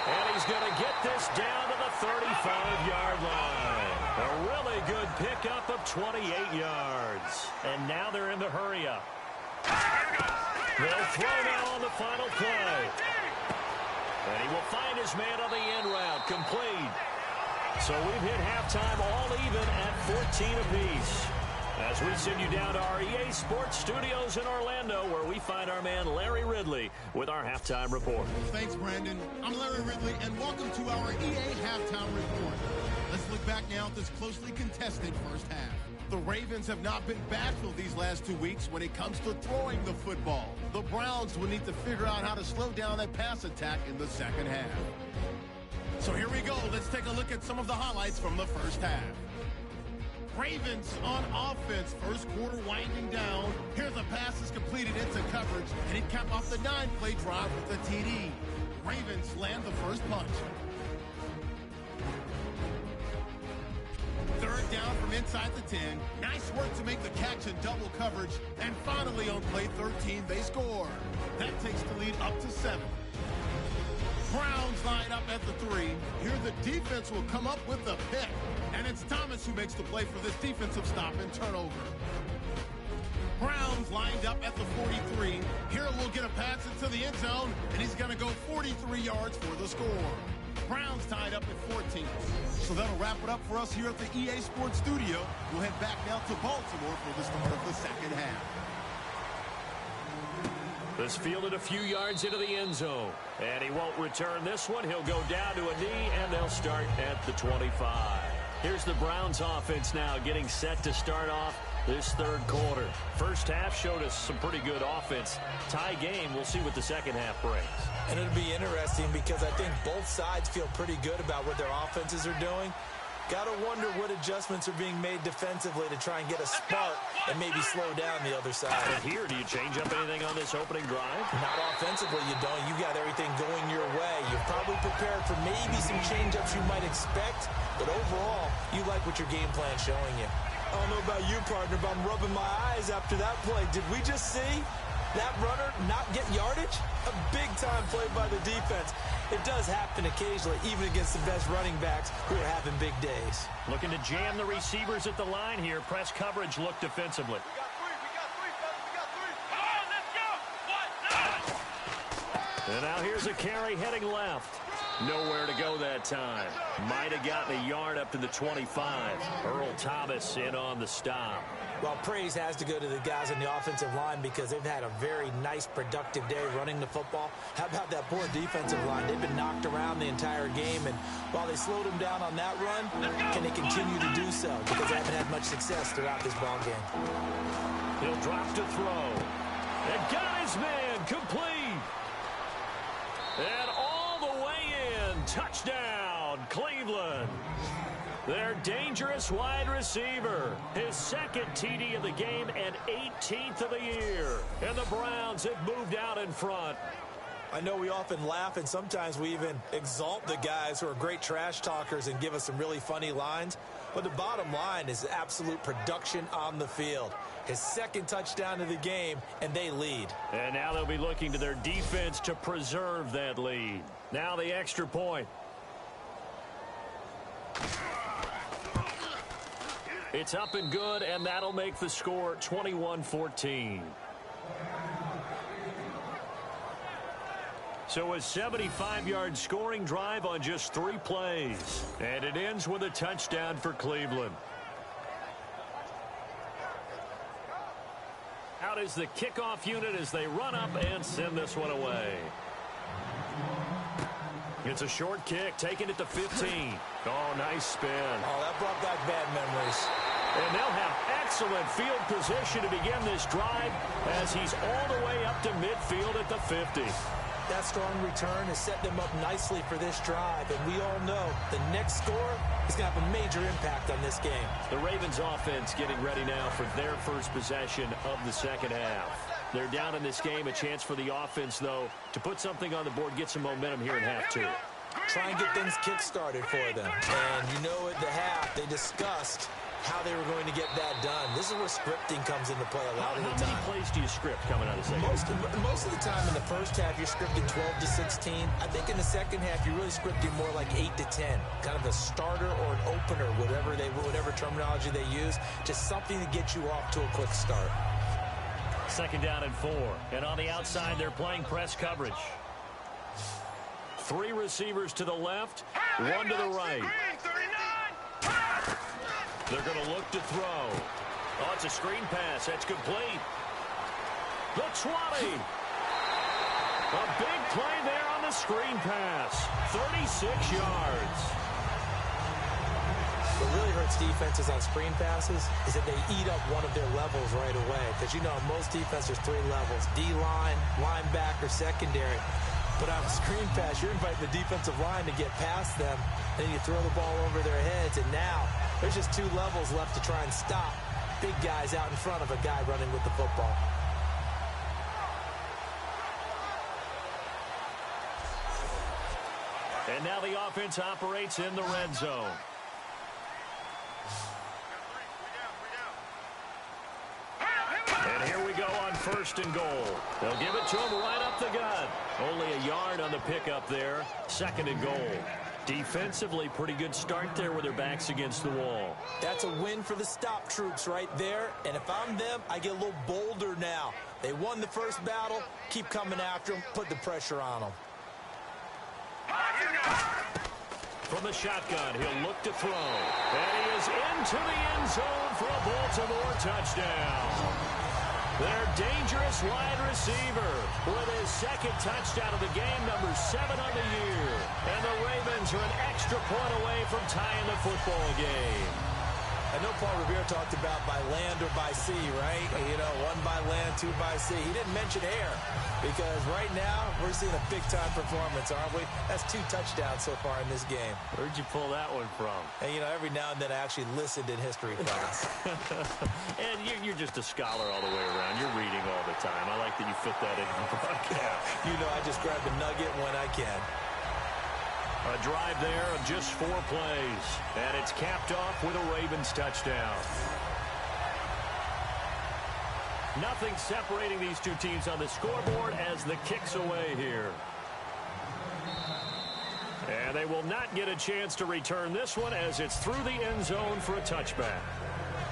B: And he's going to get this down to the 35-yard line. A really good pickup of 28 yards. And now they're in the hurry up. They'll throw now on the final play. And he will find his man on the end route. Complete. So we've hit halftime all even at 14 apiece. As we send you down to our EA Sports Studios in Orlando, where we find our man Larry Ridley with our halftime report.
A: Thanks, Brandon. I'm Larry Ridley, and welcome to our EA Halftime Report. Let's look back now at this closely contested first half. The Ravens have not been bashful these last 2 weeks when it comes to throwing the football. The Browns will need to figure out how to slow down that pass attack in the second half. So here we go. Let's take a look at some of the highlights from the first half. Ravens on offense. First quarter winding down. Here's a pass that's completed into coverage, and he capped off the 9-play drive with a TD. Ravens land the first punch. Third down from inside the 10. Nice work to make the catch in double coverage. And finally on play 13, they score. That takes the lead up to 7. Browns line up at the 3. Here the defense will come up with the pick. And it's Thomas who makes the play for this defensive stop and turnover. Browns lined up at the 43. Here we'll get a pass into the end zone, and he's going to go 43 yards for the score. Browns tied up at 14. So that'll wrap it up for us here at the EA Sports Studio. We'll head back now to Baltimore for the start of the second half.
B: This fielded a few yards into the end zone. And he won't return this one. He'll go down to a knee, and they'll start at the 25. Here's the Browns offense now getting set to start off this third quarter. First half showed us some pretty good offense. Tie game. We'll see what the second half brings.
C: And it'll be interesting because I think both sides feel pretty good about what their offenses are doing. Got to wonder what adjustments are being made defensively to try and get a spark and maybe slow down the other side.
B: And here, do you change up anything on this opening drive?
C: Not offensively, you don't. You got everything going your way. You're probably prepared for maybe some change-ups you might expect, but overall, you like what your game plan's showing you. I don't know about you, partner, but I'm rubbing my eyes after that play. Did we just see that runner not get yardage? A big-time play by the defense. It does happen occasionally, even against the best running backs who are having big days.
B: Looking to jam the receivers at the line here. Press coverage look defensively.
E: We got three, fellas. We got three. Come on, let's go.
B: And now here's a carry heading left. Nowhere to go that time. Might have gotten a yard up to the 25. Earl Thomas in on the stop.
C: Well, praise has to go to the guys on the offensive line because they've had a very nice, productive day running the football. How about that poor defensive line? They've been knocked around the entire game, and while they slowed them down on that run, can they continue to do so? Because they haven't had much success throughout this ball game.
B: He'll drop to throw. And got his man complete. And all the way in. Touchdown, Cleveland. Their dangerous wide receiver. His second TD of the game and 18th of the year. And the Browns have moved out in front.
C: I know we often laugh, and sometimes we even exalt the guys who are great trash talkers and give us some really funny lines. But the bottom line is absolute production on the field. His second touchdown of the game, and they lead.
B: And now they'll be looking to their defense to preserve that lead. Now the extra point. It's up and good, and that'll make the score 21-14. So a 75-yard scoring drive on just 3 plays. And it ends with a touchdown for Cleveland. Out is the kickoff unit as they run up and send this one away. It's a short kick, taken at the 15. Oh, nice spin.
C: Oh, that brought back bad memories.
B: And they'll have excellent field position to begin this drive as he's all the way up to midfield at the 50.
C: That strong return has set them up nicely for this drive, and we all know the next score is going to have a major impact on this game.
B: The Ravens offense getting ready now for their first possession of the second half. They're down in this game. A chance for the offense, though, to put something on the board, get some momentum here in half 2.
C: Try and get things kick-started for them. And you know at the half, they discussed how they were going to get that done. This is where scripting comes into play a lot of the time.
B: How many plays do you script coming out of the second half?
C: Most of the time in the first half, you're scripting 12 to 16. I think in the second half, you're really scripting more like 8 to 10. Kind of a starter or an opener, whatever terminology they use. Just something to get you off to a quick start.
B: Second down and 4. And on the outside, they're playing press coverage. 3 receivers to the left, 1 to the right. They're going to look to throw. Oh, it's a screen pass. That's complete. The 20. A big play there on the screen pass. 36 yards.
C: What really hurts defenses on screen passes is that they eat up one of their levels right away. Because, you know, most defenses, there's 3 levels. D-line, linebacker, secondary. But on a screen pass, you're inviting the defensive line to get past them. Then you throw the ball over their heads. And now there's just 2 levels left to try and stop big guys out in front of a guy running with the football.
B: And now the offense operates in the red zone. And here we go on 1st and goal. They'll give it to him right up the gut. Only a yard on the pickup there. 2nd and goal. Defensively, pretty good start there with their backs against the wall.
C: That's a win for the stop troops right there. And if I'm them, I get a little bolder now. They won the first battle. Keep coming after them. Put the pressure on them.
B: From the shotgun, he'll look to throw. And he is into the end zone for a Baltimore touchdown. Their dangerous wide receiver with his 2nd touchdown of the game, number 7 on the year. And the Ravens are an extra point away from tying the football game.
C: I know Paul Revere talked about by land or by sea, right? You know, 1 by land, 2 by sea. He didn't mention air because right now we're seeing a big-time performance, aren't we? That's 2 touchdowns so far in this game.
B: Where'd you pull that one from?
C: And, you know, every now and then I actually listened in history class.
B: And you're just a scholar all the way around. You're reading all the time. I like that you fit that in the broadcast.
C: You know, I just grab the nugget when I can.
B: A drive there of just 4 plays. And it's capped off with a Ravens touchdown. Nothing separating these 2 teams on the scoreboard as the kick's away here. And they will not get a chance to return this one as it's through the end zone for a touchback.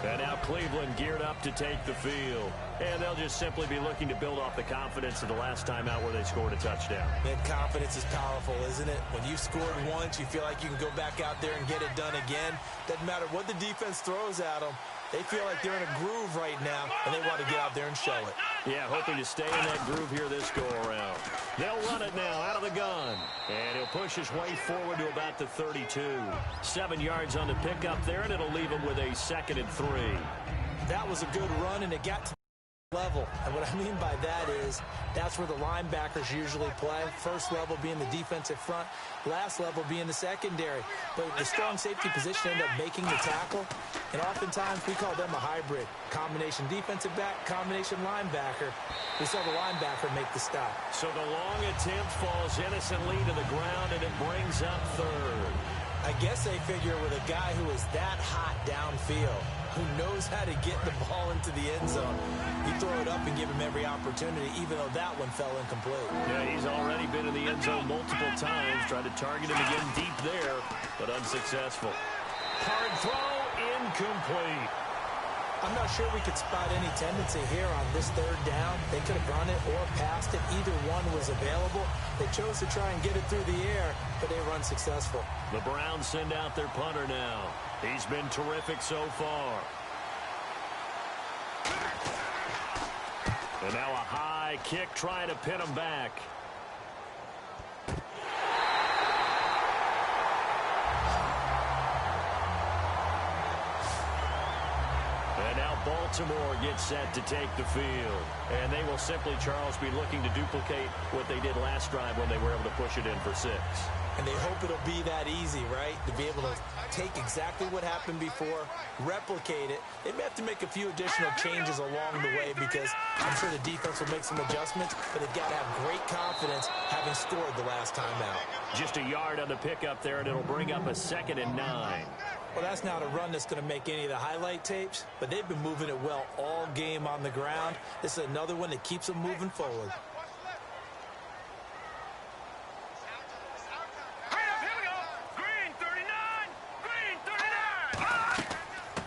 B: And now Cleveland geared up to take the field. And they'll just simply be looking to build off the confidence of the last time out where they scored a touchdown.
C: Man, confidence is powerful, isn't it? When you scored once, you feel like you can go back out there and get it done again. Doesn't matter what the defense throws at them. They feel like they're in a groove right now, and they want to get out there and show it.
B: Yeah, hoping to stay in that groove here this go-around. They'll run it now out of the gun. And he'll push his way forward to about the 32. 7 yards on the pickup there, and it'll leave him with a 2nd and 3.
C: That was a good run, and it got to level. And what I mean by that is that's where the linebackers usually play. First level being the defensive front, last level being the secondary. But the strong safety position ended up making the tackle. And oftentimes we call them a hybrid. Combination defensive back, combination linebacker. We saw the linebacker make the stop.
B: So the long attempt falls innocently to the ground, and it brings up 3rd.
C: I guess they figure with a guy who is that hot downfield, who knows how to get the ball into the end zone, you throw it up and give him every opportunity, even though that one fell incomplete.
B: Yeah, he's already been in the end zone multiple times, tried to target him again deep there, but unsuccessful. Hard throw, incomplete.
C: I'm not sure we could spot any tendency here on this 3rd down. They could have run it or passed it. Either one was available. They chose to try and get it through the air, but they were unsuccessful.
B: The Browns send out their punter now. He's been terrific so far. And now a high kick trying to pin him back. And now Baltimore gets set to take the field. And they will simply, Charles, be looking to duplicate what they did last drive when they were able to push it in for 6.
C: And they hope it'll be that easy, right? To be able to take exactly what happened before, replicate it. They may have to make a few additional changes along the way because I'm sure the defense will make some adjustments, but they've got to have great confidence having scored the last time out.
B: Just a yard on the pickup there, and it'll bring up a 2nd and 9.
C: Well, that's not a run that's going to make any of the highlight tapes, but they've been moving it well all game on the ground. This is another one that keeps them moving forward.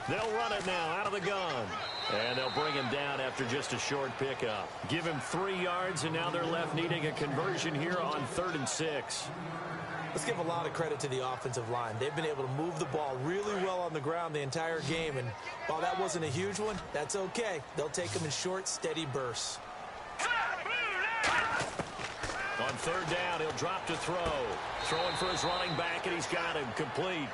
B: They'll run it now out of the gun. And they'll bring him down after just a short pickup. Give him 3 yards, and now they're left needing a conversion here on 3rd and 6.
C: Let's give a lot of credit to the offensive line. They've been able to move the ball really well on the ground the entire game, and while that wasn't a huge one, that's okay. They'll take them in short, steady bursts.
B: On third down, he'll drop to throw. Throwing for his running back, and he's got him complete.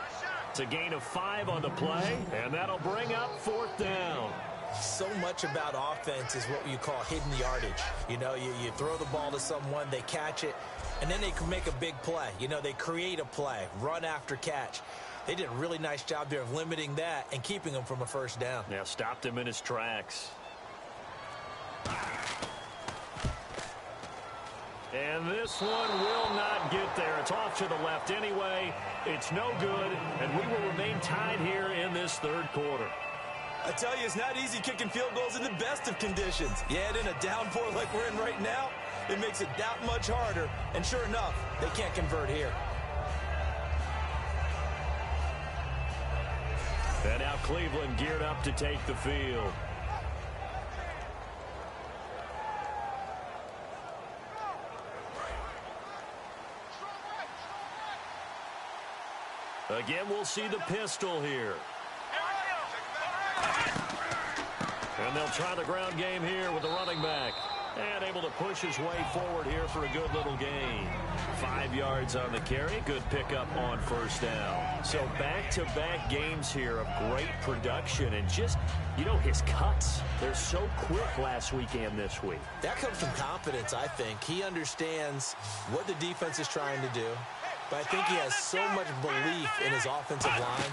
B: It's a gain of 5 on the play, and that'll bring up 4th down.
C: So much about offense is what you call hidden yardage. You know, you throw the ball to someone, they catch it, and then they can make a big play. You know, they create a play, run after catch. They did a really nice job there of limiting that and keeping him from a first down.
B: Yeah, stopped him in his tracks. And this one will not get there. It's off to the left anyway. It's no good, and we will remain tied here in this third quarter.
C: I tell you, it's not easy kicking field goals in the best of conditions. Yet in a downpour like we're in right now, it makes it that much harder. And sure enough, they can't convert here.
B: And now Cleveland geared up to take the field. Again, we'll see the pistol here. And they'll try the ground game here with the running back. And able to push his way forward here for a good little gain. 5 yards on the carry. Good pickup on first down. So back-to-back games here of great production. And just, you know, his cuts. They're so quick last week and this week.
C: That comes from confidence, I think. He understands what the defense is trying to do. But I think he has so much belief in his offensive line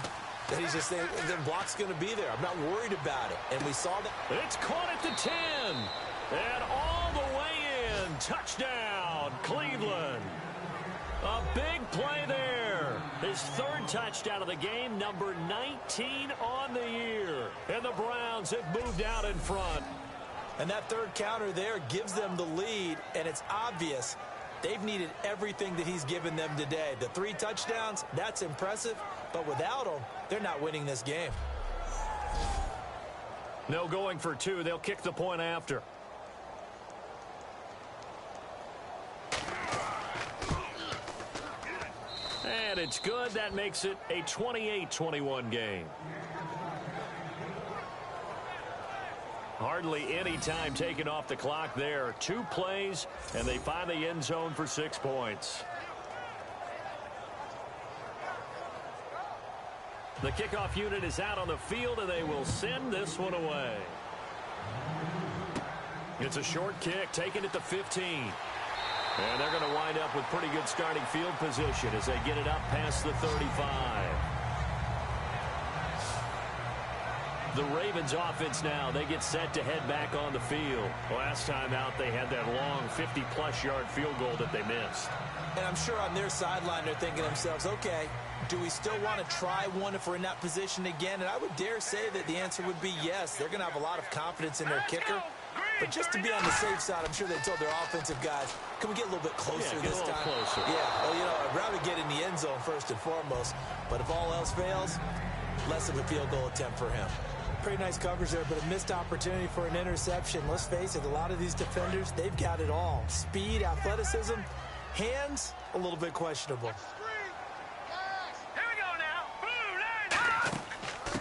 C: that he's just saying the block's going to be there. I'm not worried about it. And we saw that.
B: It's caught at the 10. And all the way in. Touchdown, Cleveland. A big play there. His 3rd touchdown of the game, number 19 on the year. And the Browns have moved out in front.
C: And that 3rd counter there gives them the lead, and it's obvious they've needed everything that he's given them today. The 3 touchdowns, that's impressive, but without him, they're not winning this game.
B: No going for 2. They'll kick the point after. And it's good. That makes it a 28-21 game. Hardly any time taken off the clock there. 2 plays, and they find the end zone for 6 points. The kickoff unit is out on the field, and they will send this one away. It's a short kick, taken at the 15. And they're going to wind up with pretty good starting field position as they get it up past the 35. The Ravens offense now, they get set to head back on the field. Last time out, they had that long 50-plus yard field goal that they missed.
C: And I'm sure on their sideline, they're thinking to themselves, okay, do we still want to try one if we're in that position again? And I would dare say that the answer would be yes. They're going to have a lot of confidence in their kicker. But just to be on the safe side, I'm sure they told their offensive guys, can we get a little bit closer this time?
B: Closer.
C: Yeah, well, you know, I'd rather get in the end zone first and foremost. But if all else fails, less of a field goal attempt for him. Pretty nice coverage there, but a missed opportunity for an interception. Let's face it, a lot of these defenders, they've got it all. Speed, athleticism, hands, a little bit questionable.
E: Here we go now.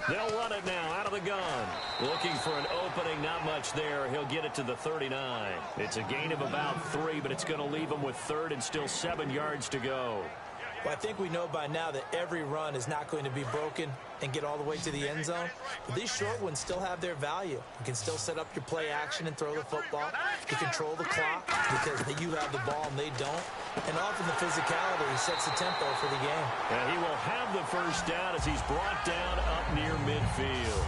B: They'll run it now out of the gun. Looking for an opening, not much there. He'll get it to the 39. It's a gain of about 3, but it's going to leave him with 3rd and still 7 yards to go.
C: Well, I think we know by now that every run is not going to be broken and get all the way to the end zone. But these short ones still have their value. You can still set up your play action and throw the football. You control the clock because you have the ball and they don't. And often the physicality sets the tempo for the game.
B: And he will have the first down as he's brought down up near midfield.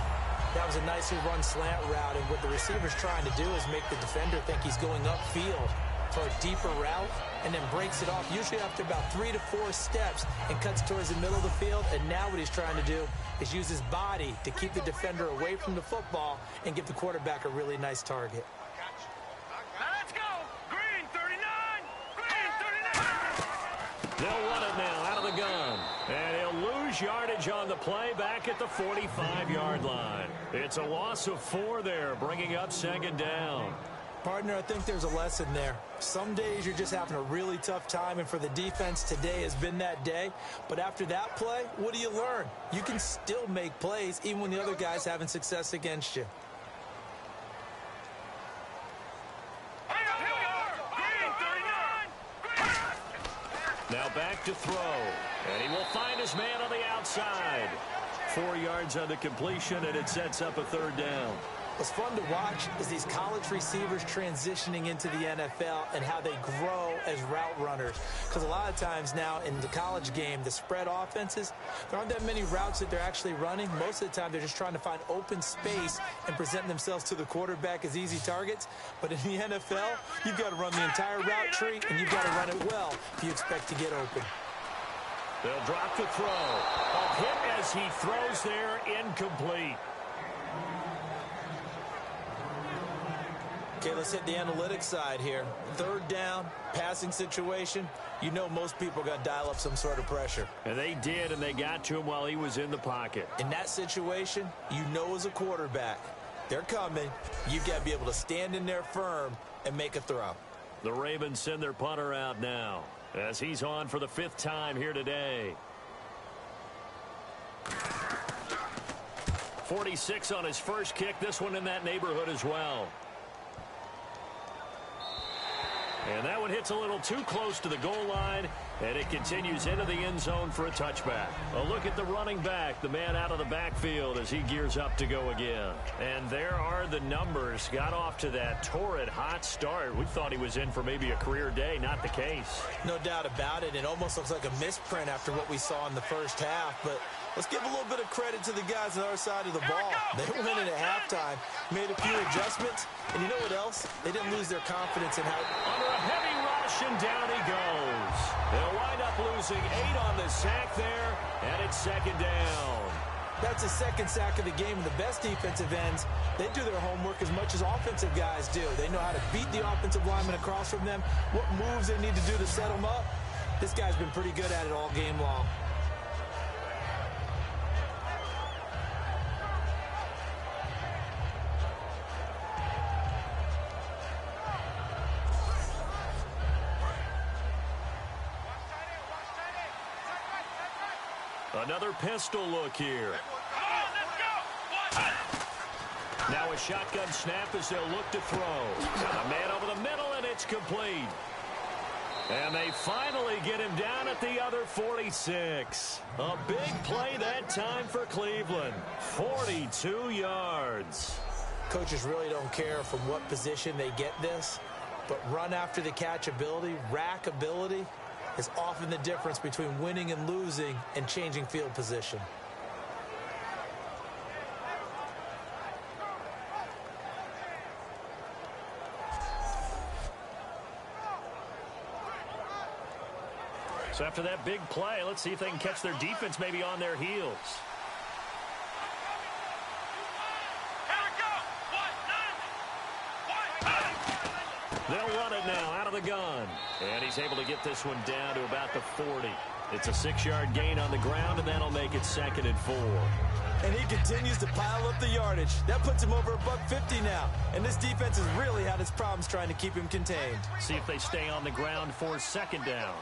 C: That was a nicely run slant route, and what the receiver's trying to do is make the defender think he's going upfield for a deeper route, and then breaks it off, usually after about 3 to 4 steps, and cuts towards the middle of the field. And now what he's trying to do is use his body to keep the defender away from the football and give the quarterback a really nice target.
E: Now let's go. Green 39. Green 39.
B: They'll run it now out of the gun. And he'll lose yardage on the play back at the 45-yard line. It's a loss of 4 there, bringing up 2nd down.
C: Partner, I think there's a lesson there. Some days you're just having a really tough time, and for the defense, today has been that day. But after that play, what do you learn? You can still make plays even when the other guy's having success against you.
B: Now back to throw, and he will find his man on the outside. 4 yards on the completion, and it sets up a third down.
C: What's fun to watch is these college receivers transitioning into the NFL and how they grow as route runners. Because a lot of times now in the college game, the spread offenses, there aren't that many routes that they're actually running. Most of the time, they're just trying to find open space and present themselves to the quarterback as easy targets. But in the NFL, you've got to run the entire route tree, and you've got to run it well if you expect to get open.
B: They'll drop the throw. A hit as he throws there, incomplete.
C: Okay, let's hit the analytics side here. Third down, passing situation. You know most people are going to dial up some sort of pressure.
B: And they did, and they got to him while he was in the pocket.
C: In that situation, you know as a quarterback, they're coming. You've got to be able to stand in there firm and make a throw.
B: The Ravens send their punter out now as he's on for the 5th time here today. 46 on his first kick. This one in that neighborhood as well. And that one hits a little too close to the goal line, and it continues into the end zone for a touchback. A look at the running back, the man out of the backfield as he gears up to go again. And there are the numbers. Got off to that torrid hot start. We thought he was in for maybe a career day. Not the case.
C: No doubt about it. It almost looks like a misprint after what we saw in the first half, but let's give a little bit of credit to the guys on our side of the ball. They went in at halftime, made a few adjustments, and you know what else? They didn't lose their confidence in how...
B: Under a heavy rush, and down he goes. They'll wind up losing 8 on the sack there, and it's 2nd down.
C: That's the 2nd sack of the game. And the best defensive ends, they do their homework as much as offensive guys do. They know how to beat the offensive lineman across from them, what moves they need to do to set them up. This guy's been pretty good at it all game long.
B: Another pistol look here. Now a shotgun snap as they'll look to throw. And a man over the middle, and it's complete. And they finally get him down at the other 46. A big play that time for Cleveland. 42 yards.
C: Coaches really don't care from what position they get this, but run after the catch ability, rack ability, is often the difference between winning and losing and changing field position.
B: So after that big play, let's see if they can catch their defense maybe on their heels. They'll run it now out of the gun. And he's able to get this one down to about the 40. It's a 6-yard gain on the ground, and that'll make it 2nd and 4.
C: And he continues to pile up the yardage. That puts him over $150 now. And this defense has really had its problems trying to keep him contained.
B: See if they stay on the ground for 2nd down.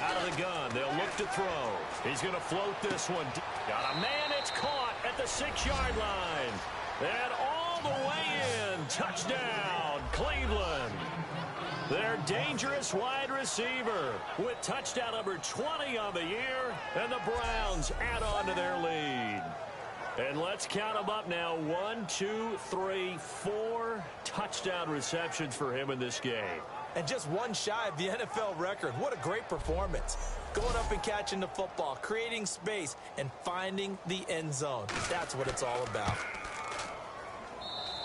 B: Out of the gun, they'll look to throw. He's going to float this one. Got a man, it's caught at the 6-yard line. And all the way in. Touchdown, Cleveland. Their dangerous wide receiver with touchdown number 20 on the year. And the Browns add on to their lead. And let's count them up now. 1, 2, 3, 4 touchdown receptions for him in this game.
C: And just one shy of the NFL record. What a great performance. Going up and catching the football, creating space, and finding the end zone. That's what it's all about.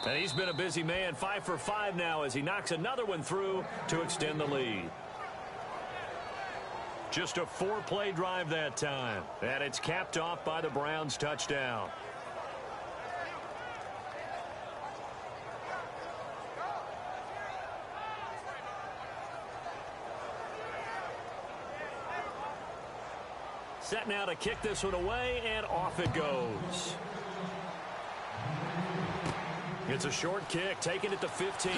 B: And he's been a busy man. 5 for 5 now as he knocks another one through to extend the lead. Just a 4-play drive that time. And it's capped off by the Browns' touchdown. set now to kick this one away, and off it goes. It's a short kick, taking it to 15.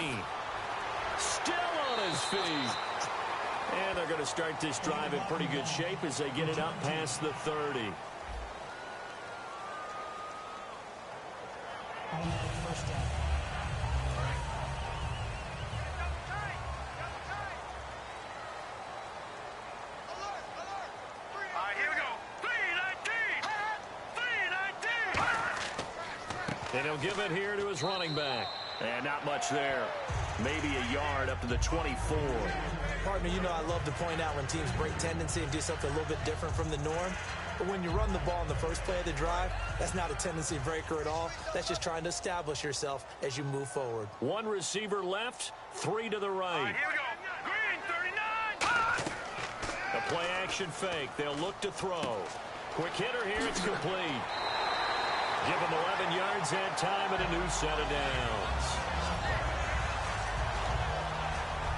B: Still on his feet. And they're going to start this drive in pretty good shape as they get it up past the 30.
D: First down.
E: All right, here we go. 3-19. 3-19.
B: And he'll give it here to his running back. And not much there. Maybe a yard up to the 24.
C: Partner, you know I love to point out when teams break tendency and do something a little bit different from the norm. But when you run the ball in the first play of the drive, that's not a tendency breaker at all. That's just trying to establish yourself as you move forward.
B: One receiver left, 3 to the right.
E: All right, here we go. Green, 39.
B: A play action fake. They'll look to throw. Quick hitter here. It's complete. Give him 11 yards and time and a new set of downs.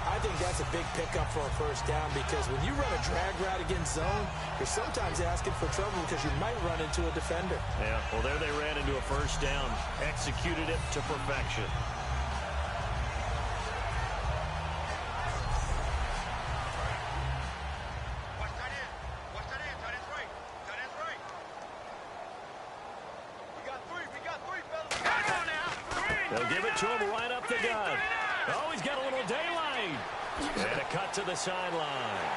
C: I think that's a big pickup for a first down because when you run a drag route against zone, you're sometimes asking for trouble because you might run into a defender.
B: Yeah, well, there they ran into a first down. Executed it to perfection.
E: Watch that in. Watch that in. Tight end's right. Tight end's right. We got three, fellas. Come on now. Green,
B: They'll give it to him right up the gut. Oh, he's got a little daylight. And a cut to the sideline.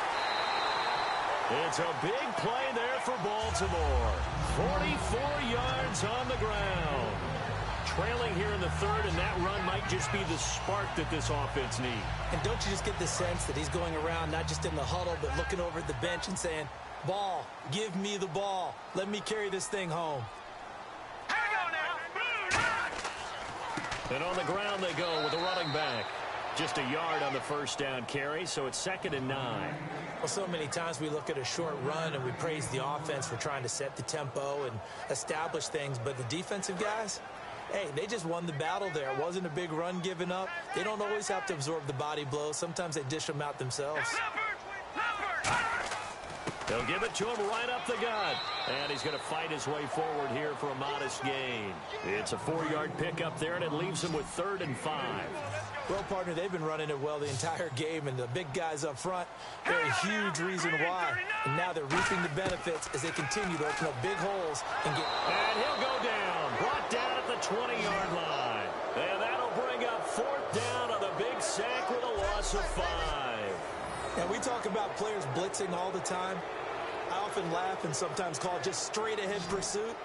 B: It's a big play there for Baltimore. 44 yards on the ground. Trailing here in the third, and that run might just be the spark that this offense needs.
C: And don't you just get the sense that he's going around not just in the huddle but looking over at the bench and saying, ball, give me the ball. Let me carry this thing home.
E: Hang on now.
B: And on the ground they go with a running back. Just a yard on the first down carry, so it's 2nd and 9.
C: Well, so many times we look at a short run and we praise the offense for trying to set the tempo and establish things, but the defensive guys, hey, they just won the battle there. It wasn't a big run given up. They don't always have to absorb the body blows. Sometimes they dish them out themselves.
B: They'll give it to him right up the gut. And he's going to fight his way forward here for a modest gain. It's a 4-yard pickup there, and it leaves him with 3rd and 5.
C: Well, partner, they've been running it well the entire game, and the big guys up front, they're a huge reason why. And now they're reaping the benefits as they continue to open up big holes and get...
B: And he'll go down. Brought down at the 20-yard line. And that'll bring up 4th down on the big sack with a loss of 5.
C: And we talk about players blitzing all the time. I often laugh and sometimes call it just straight-ahead pursuit.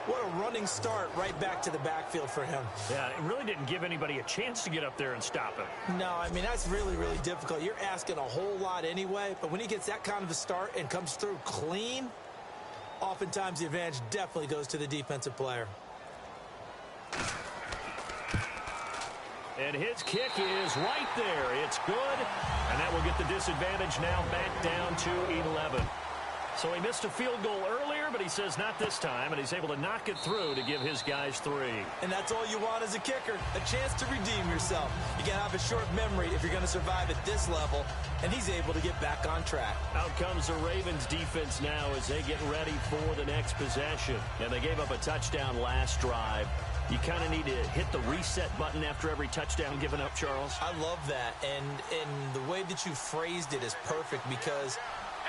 C: What a running start right back to the backfield for him.
B: Yeah, it really didn't give anybody a chance to get up there and stop him.
C: No, I mean, that's really, really difficult. You're asking a whole lot anyway, but when he gets that kind of a start and comes through clean, oftentimes the advantage definitely goes to the defensive player.
B: And his kick is right there. It's good, and that will get the disadvantage now back down to 11. So he missed a field goal earlier, but he says not this time, and he's able to knock it through to give his guys 3.
C: And that's all you want as a kicker, a chance to redeem yourself. You got to have a short memory if you're going to survive at this level, and he's able to get back on track.
B: Out comes the Ravens defense now as they get ready for the next possession. And they gave up a touchdown last drive. You kind of need to hit the reset button after every touchdown given up, Charles.
C: I love that, and the way that you phrased it is perfect because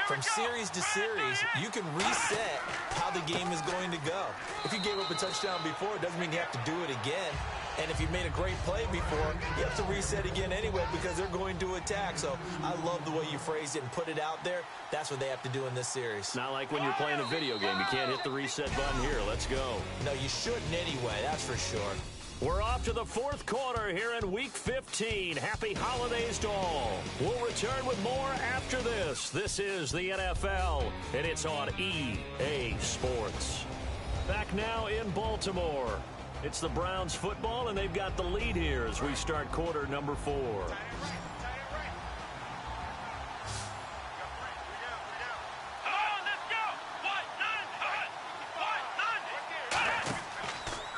C: from series to series, you can reset how the game is going to go. If you gave up a touchdown before, it doesn't mean you have to do it again. And if you made a great play before, you have to reset again anyway because they're going to attack. So I love the way you phrased it and put it out there. That's what they have to do in this series.
B: Not like when you're playing a video game. You can't hit the reset button here. Let's go.
C: No, you shouldn't anyway. That's for sure.
B: We're off to the 4th quarter here in Week 15. Happy holidays to all. We'll return with more after this. This is the NFL, and it's on EA Sports. Back now in Baltimore. It's the Browns football, and they've got the lead here as we start quarter number 4.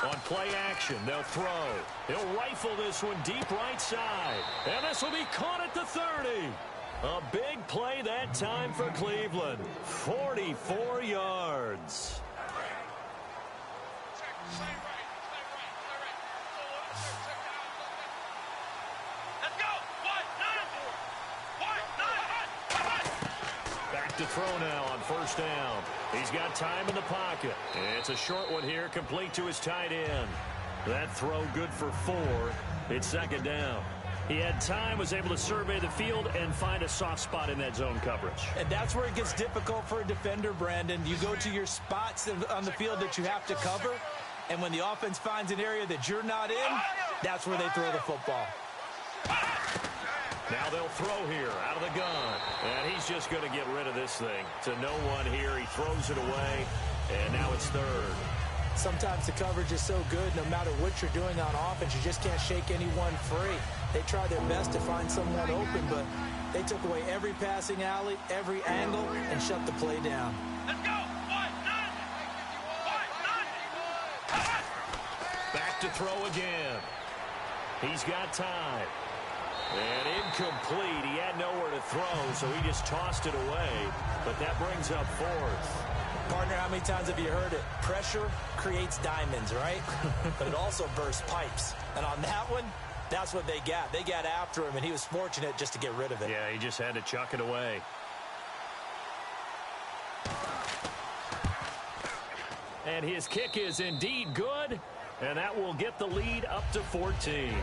B: On play action, they'll throw. They'll rifle this one deep right side. And this will be caught at the 30. A big play that time for Cleveland. 44 yards. Back to throw now on first down. He's got time in the pocket. It's a short one here, complete to his tight end. That throw good for 4. It's second down. He had time, was able to survey the field and find a soft spot in that zone coverage.
C: And that's where it gets difficult for a defender, Brandon. You go to your spots on the field that you have to cover, and when the offense finds an area that you're not in, that's where they throw the football.
B: Now they'll throw here out of the gun. And he's just going to get rid of this thing. To no one here. He throws it away. And now it's third.
C: Sometimes the coverage is so good, no matter what you're doing on offense, you just can't shake anyone free. They try their best to find someone open, but they took away every passing alley, every angle, and shut the play down.
E: Let's go!
B: Back to throw again. He's got time. And incomplete. He had nowhere to throw, so he just tossed it away. But that brings up fourth.
C: Partner, how many times have you heard it? Pressure creates diamonds, right? But it also bursts pipes. And on that one, that's what they got. They got after him, and he was fortunate just to get rid of it.
B: Yeah, he just had to chuck it away. And his kick is indeed good, and that will get the lead up to 14.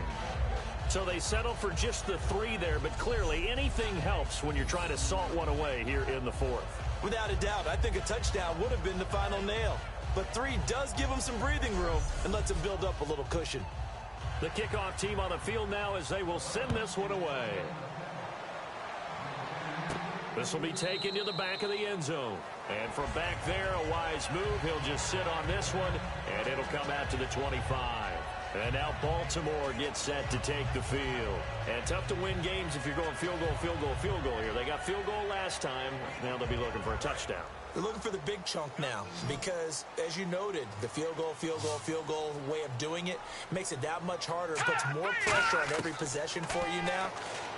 B: So they settle for just the 3 there, but clearly anything helps when you're trying to salt one away here in the fourth.
C: Without a doubt, I think a touchdown would have been the final nail. But 3 does give them some breathing room and lets them build up a little cushion.
B: The kickoff team on the field now as they will send this one away. This will be taken to the back of the end zone. And from back there, a wise move. He'll just sit on this one, and it'll come out to the 25. And now Baltimore gets set to take the field. And tough to win games if you're going field goal, field goal, field goal here. They got field goal last time. Now they'll be looking for a touchdown.
C: They're looking for the big chunk now because, as you noted, the field goal way of doing it makes it that much harder. It puts more pressure on every possession for you now.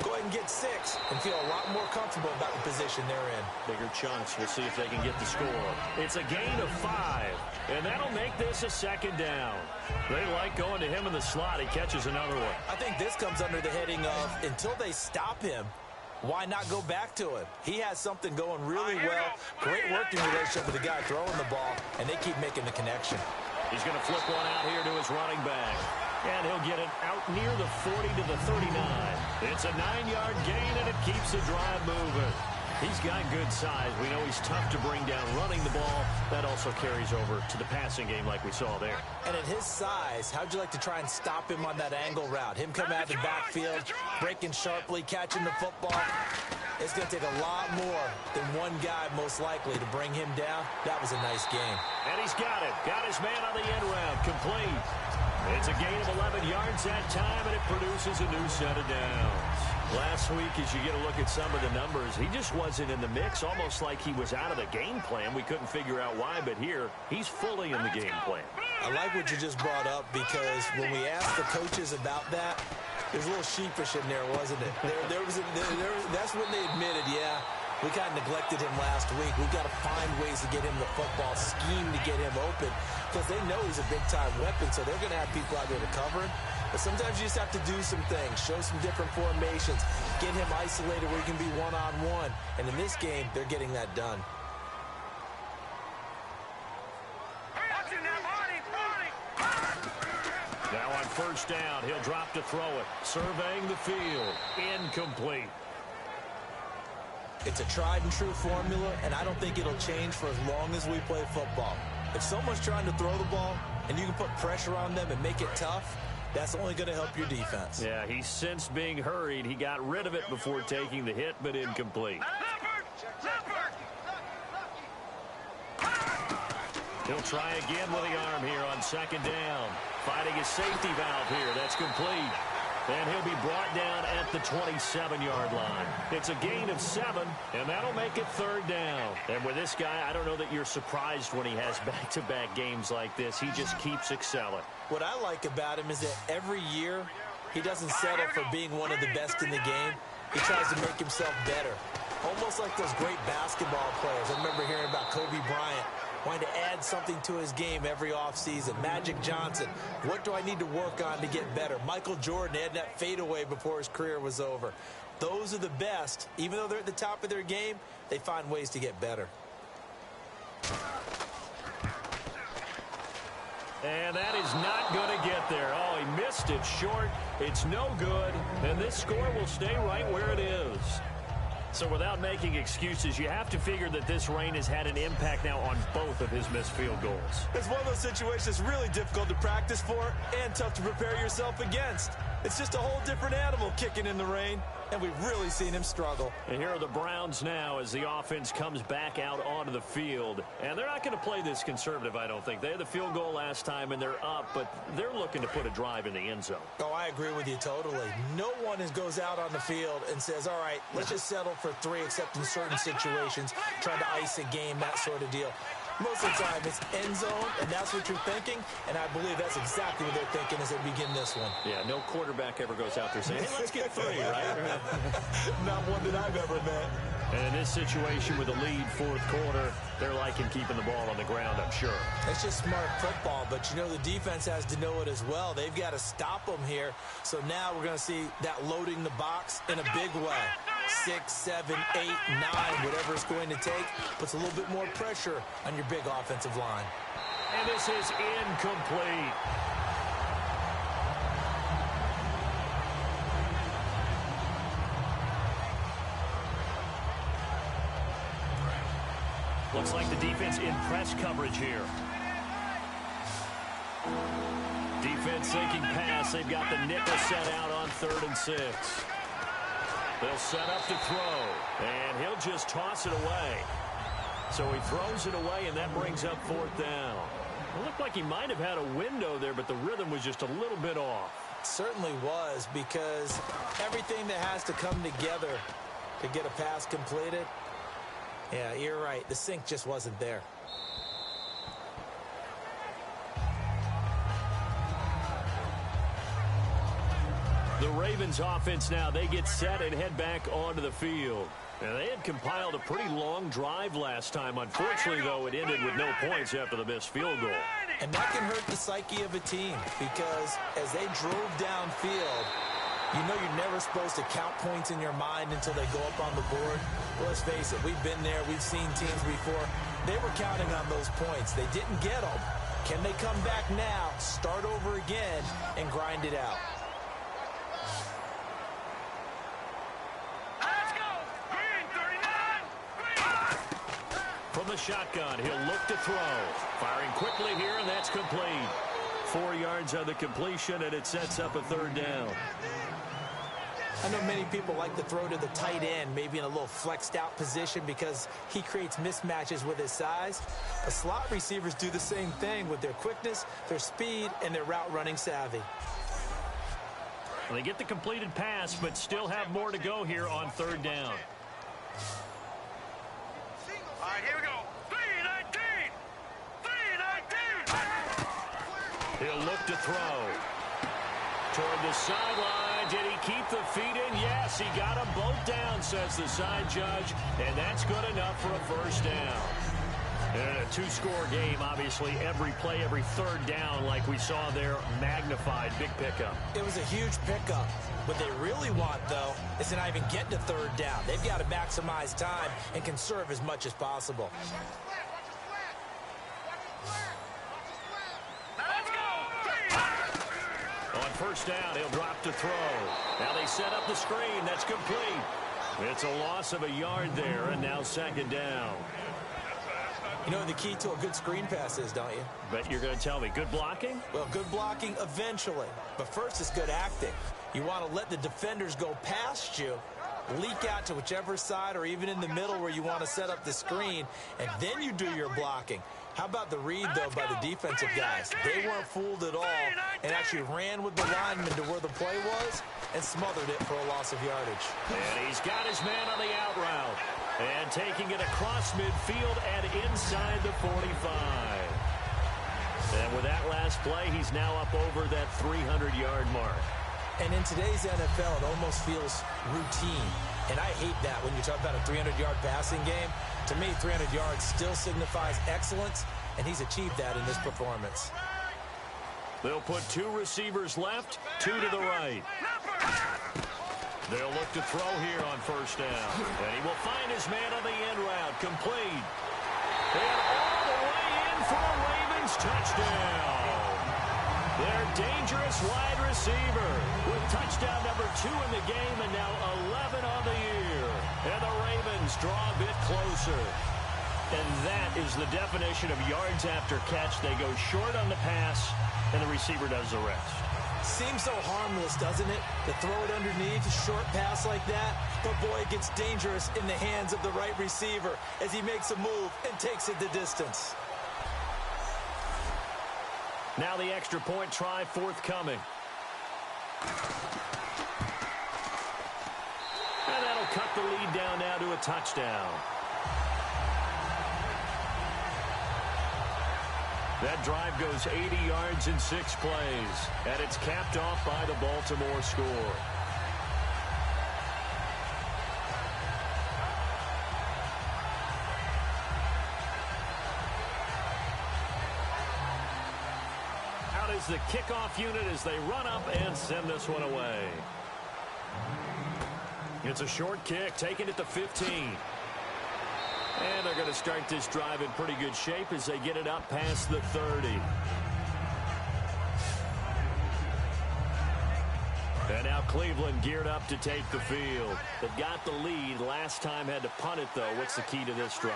C: Go ahead and get 6 and feel a lot more comfortable about the position they're in.
B: Bigger chunks. We'll see if they can get the score. It's a gain of 5, and that'll make this a second down. They like going to him in the slot. He catches another one.
C: I think this comes under the heading of until they stop him, why not go back to him? He has something going really well. Great working relationship with the guy throwing the ball, and they keep making the connection.
B: He's going to flip one out here to his running back. And he'll get it out near the 40 to the 39. It's a 9-yard gain, and it keeps the drive moving. He's got good size. We know he's tough to bring down running the ball. That also carries over to the passing game like we saw there.
C: And at his size, how'd you like to try and stop him on that angle route? Him coming out of the backfield, breaking sharply, catching the football. It's going to take a lot more than one guy, most likely, to bring him down. That was a nice game.
B: And he's got it. Got his man on the end round. Complete. It's a gain of 11 yards that time, and it produces a new set of downs. Last week, as you get a look at some of the numbers, he just wasn't in the mix, almost like he was out of the game plan. We couldn't figure out why, but here, he's fully in the game plan.
C: I like what you just brought up because when we asked the coaches about that, there's a little sheepish in there, wasn't it? That's when they admitted, yeah, we kind of neglected him last week. We've got to find ways to get him the football, scheme to get him open because they know he's a big-time weapon, so they're going to have people out there to cover him. But sometimes you just have to do some things, show some different formations, get him isolated where he can be one-on-one. And in this game, they're getting that done.
B: Now on first down, he'll drop to throw it. Surveying the field. Incomplete.
C: It's a tried-and-true formula, and I don't think it'll change for as long as we play football. If someone's trying to throw the ball and you can put pressure on them and make it tough, that's only going to help your defense.
B: Yeah, he sensed being hurried. He got rid of it before taking the hit, but incomplete. He'll try again with the arm here on second down. Fighting his safety valve here. That's complete. And he'll be brought down at the 27-yard line. It's a gain of 7, and that'll make it third down. And with this guy, I don't know that you're surprised when he has back-to-back games like this. He just keeps excelling.
C: What I like about him is that every year he doesn't settle for being one of the best in the game. he tries to make himself better. Almost like those great basketball players. I remember hearing about Kobe Bryant wanting to add something to his game every offseason. Magic Johnson, what do I need to work on to get better? Michael Jordan had that fadeaway before his career was over. Those are the best. Even though they're at the top of their game, they find ways to get better.
B: And that is not going to get there. Oh, he missed it short. It's no good. And this score will stay right where it is. So without making excuses, you have to figure that this rain has had an impact now on both of his missed field goals.
C: It's one of those situations really difficult to practice for and tough to prepare yourself against. It's just a whole different animal kicking in the rain, and we've really seen him struggle.
B: And here are the Browns now as the offense comes back out onto the field. And they're not going to play this conservative, I don't think. They had the field goal last time, and they're up, but they're looking to put a drive in the end zone.
C: Oh, I agree with you totally. No one goes out on the field and says, all right, let's just settle for 3, except in certain situations, trying to ice a game, that sort of deal. Most of the time, it's end zone, and that's what you're thinking, and I believe that's exactly what they're thinking as they begin this one.
B: Yeah, no quarterback ever goes out there saying, hey, let's get 3, right?
C: Not one that I've ever met.
B: And in this situation with a lead fourth quarter, they're liking keeping the ball on the ground, I'm sure.
C: It's just smart football, but you know the defense has to know it as well. They've got to stop them here. So now we're going to see that loading the box in a big way. 6, 7, 8, 9, whatever it's going to take, puts a little bit more pressure on your big offensive line.
B: And this is incomplete. Looks like the defense in press coverage here. Defense sinking pass. They've got the nickel set out on 3rd and 6. They'll set up to throw, and he'll just toss it away. So he throws it away, and that brings up 4th down. It looked like he might have had a window there, but the rhythm was just a little bit off.
C: Certainly was, because everything that has to come together to get a pass completed, yeah, you're right. The sink just wasn't there.
B: The Ravens offense now, they get set and head back onto the field. Now, they had compiled a pretty long drive last time. Unfortunately, though, it ended with no points after the missed field goal.
C: And that can hurt the psyche of a team, because as they drove downfield, you know you're never supposed to count points in your mind until they go up on the board. Well, let's face it, we've been there. We've seen teams before. They were counting on those points. They didn't get them. Can they come back now, start over again, and grind it out?
B: From the shotgun, he'll look to throw. Firing quickly here, and that's complete. 4 yards on the completion, and it sets up a 3rd down.
C: I know many people like to throw to the tight end, maybe in a little flexed out position because he creates mismatches with his size. The slot receivers do the same thing with their quickness, their speed, and their route running savvy.
B: Well, they get the completed pass, but still have more to go here on 3rd down.
E: All right, here we go. 3-19. 3-19.
B: He'll look to throw. Toward the sideline. Did he keep the feet in? Yes, he got them both down, says the side judge. And that's good enough for a 1st down. And a 2-score game, obviously, every play, every 3rd down, like we saw there, magnified, big pickup.
C: It was a huge pickup. What they really want, though, is to not even get to 3rd down. They've got to maximize time and conserve as much as possible.
E: Let's go.
B: On 1st down, he'll drop to throw. Now they set up the screen. That's complete. It's a loss of a yard there, and now 2nd down.
C: You know what the key to a good screen pass is, don't you?
B: Bet you're going to tell me. Good blocking?
C: Well, good blocking eventually. But first, it's good acting. You want to let the defenders go past you, leak out to whichever side or even in the middle where you want to set up the screen, and then you do your blocking. How about the read, though, by the defensive guys? They weren't fooled at all and actually ran with the lineman to where the play was and smothered it for a loss of yardage.
B: And he's got his man on the out route. And taking it across midfield and inside the 45. And with that last play, he's now up over that 300-yard mark.
C: And in today's NFL, it almost feels routine. And I hate that when you talk about a 300-yard passing game. To me, 300 yards still signifies excellence, and he's achieved that in this performance.
B: They'll put 2 receivers left, 2 to the right. They'll look to throw here on first down. And he will find his man on the end route. Complete. And all the way in for a Ravens touchdown. Their dangerous wide receiver with touchdown number 2 in the game and now 11 on the year. And the Ravens draw a bit closer. And that is the definition of yards after catch. They go short on the pass, and the receiver does the rest.
C: Seems so harmless, doesn't it? To throw it underneath, a short pass like that. But, boy, it gets dangerous in the hands of the right receiver as he makes a move and takes it the distance.
B: Now the extra point try forthcoming. And that'll cut the lead down now to a touchdown. That drive goes 80 yards in 6 plays, and it's capped off by the Baltimore score. Out is the kickoff unit as they run up and send this one away. It's a short kick, taken at the 15. And they're going to start this drive in pretty good shape as they get it up past the 30. And now Cleveland geared up to take the field. They've got the lead. Last time had to punt it, though. What's the key to this drive?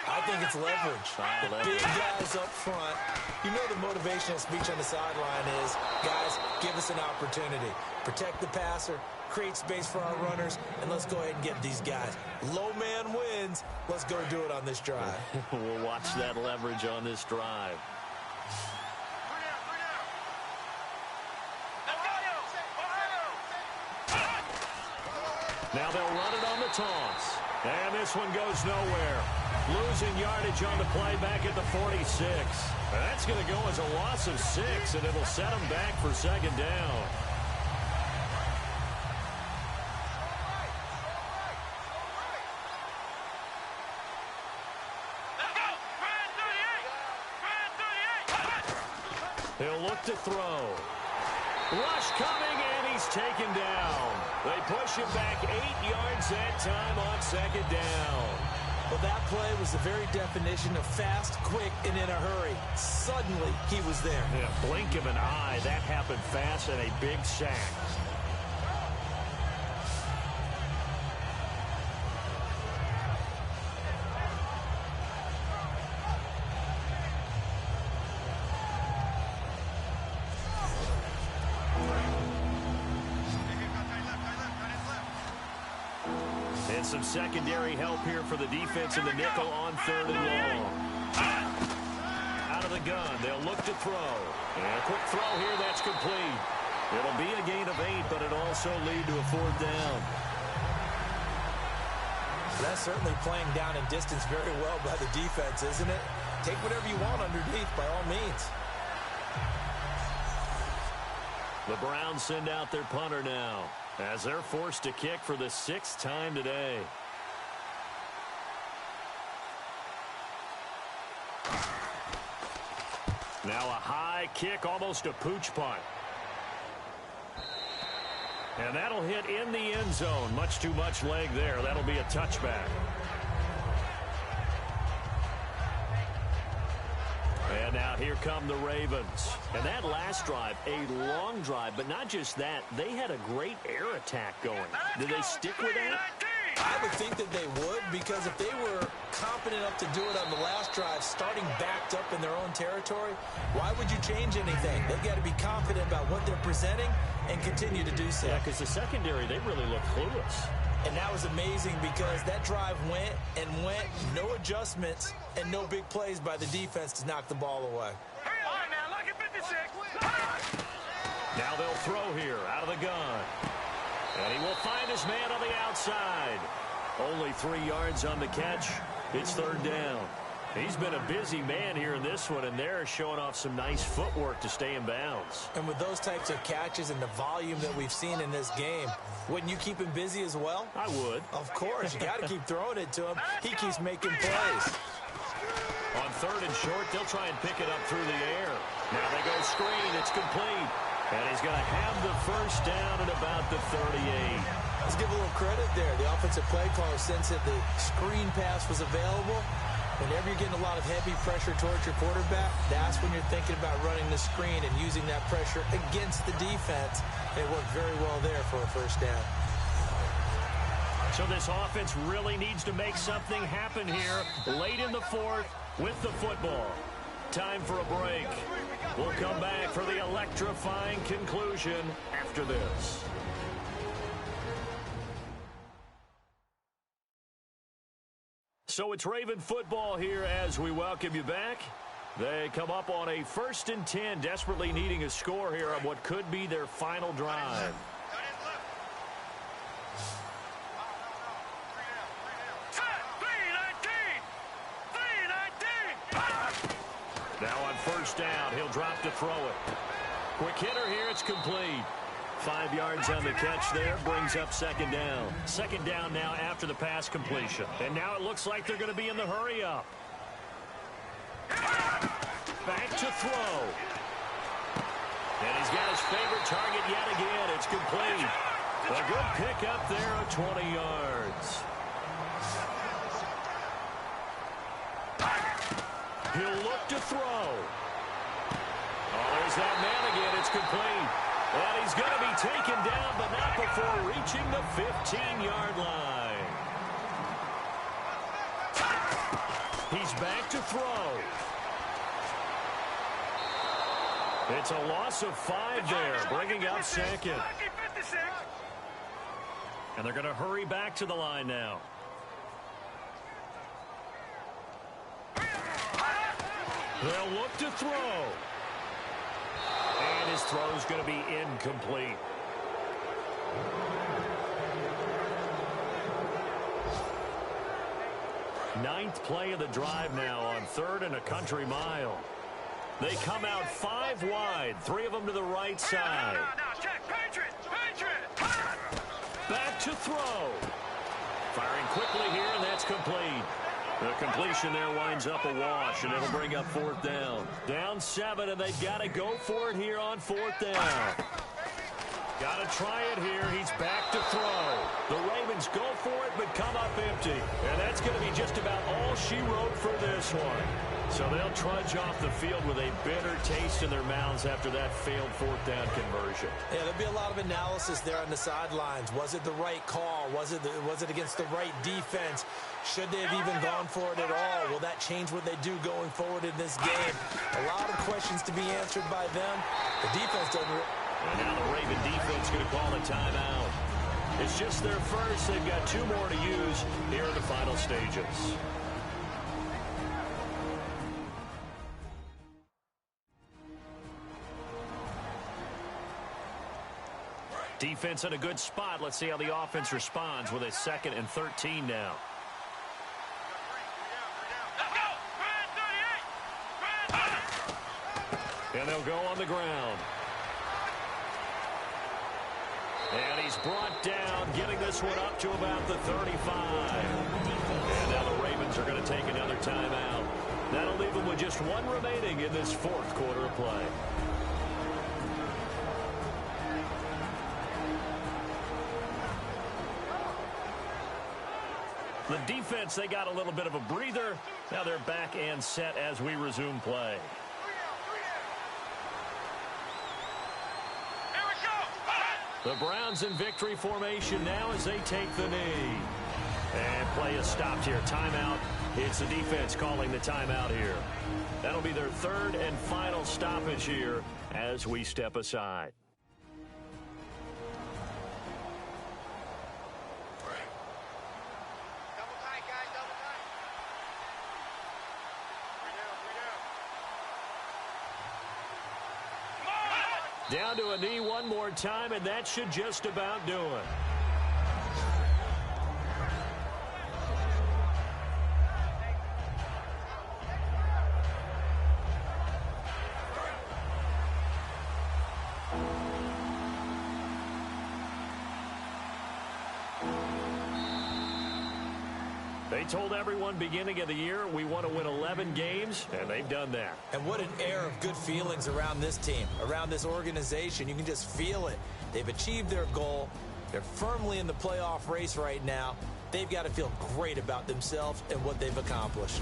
C: I think it's leverage. The big guys up front. You know the motivational speech on the sideline is, guys, give us an opportunity. Protect the passer, create space for our runners, and let's go ahead and get these guys. Low man wins. Let's go do it on this drive.
B: We'll watch that leverage on this drive. Now they'll run it on the toss. And this one goes nowhere. Losing yardage on the play back at the 46. And that's going to go as a loss of 6, and it'll set them back for second down. He'll look to throw. Rush coming, and he's taken down. They push him back 8 yards that time on second down.
C: Well, that play was the very definition of fast, quick, and in a hurry. Suddenly, he was there.
B: Yeah, blink of an eye. That happened fast and a big sack. And some secondary help here for the defense in the nickel on 3rd and long. Out of the gun, they'll look to throw. And a quick throw here, that's complete. It'll be a gain of 8, but it'll also lead to a 4th down.
C: That's certainly playing down in distance very well by the defense, isn't it? Take whatever you want underneath, by all means.
B: The Browns send out their punter now, as they're forced to kick for the 6th time today. Now a high kick, almost a pooch punt. And that'll hit in the end zone. Much too much leg there. That'll be a touchback. And now here come the Ravens. And that last drive, a long drive, but not just that. They had a great air attack going. Did they stick with that?
C: I would think that they would, because if they were confident enough to do it on the last drive, starting backed up in their own territory, why would you change anything? They've got to be confident about what they're presenting and continue to do so.
B: Yeah, because the secondary, they really look clueless.
C: And that was amazing because that drive went and went, no adjustments and no big plays by the defense to knock the ball away.
B: Now they'll throw here out of the gun. And he will find his man on the outside. Only 3 yards on the catch. It's 3rd down. He's been a busy man here in this one, and they're showing off some nice footwork to stay in bounds.
C: And with those types of catches and the volume that we've seen in this game, wouldn't you keep him busy as well?
B: I would.
C: Of course. You got to keep throwing it to him. He keeps making plays.
B: On 3rd and short, they'll try and pick it up through the air. Now they go screen. It's complete. And he's going to have the first down at about the 38.
C: Let's give a little credit there. The offensive play caller sensed that the screen pass was available. Whenever you're getting a lot of heavy pressure towards your quarterback, that's when you're thinking about running the screen and using that pressure against the defense. It worked very well there for a first down.
B: So this offense really needs to make something happen here late in the 4th with the football. Time for a break. We'll come back for the electrifying conclusion after this. So it's Raven football here as we welcome you back. They come up on a 1st and 10, desperately needing a score here on what could be their final drive. Now on 1st down, he'll drop to throw it. Quick hitter here, it's complete. 5 yards on the catch there, brings up 2nd down. 2nd down now after the pass completion. And now it looks like they're going to be in the hurry-up. Back to throw. And he's got his favorite target yet again. It's complete. A good pickup there of 20 yards. He'll look to throw. Oh, there's that man again. It's complete. And he's going to be taken down, but not before reaching the 15-yard line. He's back to throw. It's a loss of 5 there, bringing up 2nd. And they're going to hurry back to the line now. They'll look to throw. And his throw's going to be incomplete. Ninth play of the drive now on 3rd and a country mile. They come out 5 wide, 3 of them to the right side. Back to throw. Firing quickly here, and that's complete. The completion there winds up a wash, and it'll bring up 4th down. Down 7, and they've got to go for it here on 4th down. Got to try it here. He's back to throw. The Ravens go for it, but come up empty. And that's going to be just about all she wrote for this one. So they'll trudge off the field with a bitter taste in their mouths after that failed 4th down conversion.
C: Yeah, there'll be a lot of analysis there on the sidelines. Was it the right call? Was it against the right defense? Should they have even gone for it at all? Will that change what they do going forward in this game? A lot of questions to be answered by them. The defense doesn't...
B: And now the Raven defense going to call a timeout. It's just their first. They've got 2 more to use here in the final stages. Defense in a good spot. Let's see how the offense responds with a 2nd and 13 now. And they'll go on the ground. And he's brought down, getting this one up to about the 35. And now the Ravens are going to take another timeout. That'll leave them with just 1 remaining in this 4th quarter of play. The defense, they got a little bit of a breather. Now they're back and set as we resume play. The Browns in victory formation now as they take the knee. And play is stopped here. Timeout. It's the defense calling the timeout here. That'll be their 3rd and final stoppage here as we step aside. Down to a knee one more time, and that should just about do it. They told everyone beginning of the year we want to win 11 games, and they've done that.
C: And what an air of good feelings around this team, around this organization. You can just feel it. They've achieved their goal. They're firmly in the playoff race right now. They've got to feel great about themselves and what they've accomplished.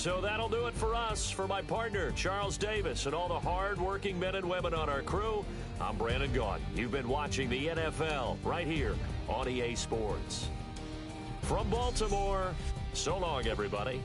B: So that'll do it for us. For my partner, Charles Davis, and all the hard-working men and women on our crew, I'm Brandon Gaudin. You've been watching the NFL right here on EA Sports. From Baltimore, so long, everybody.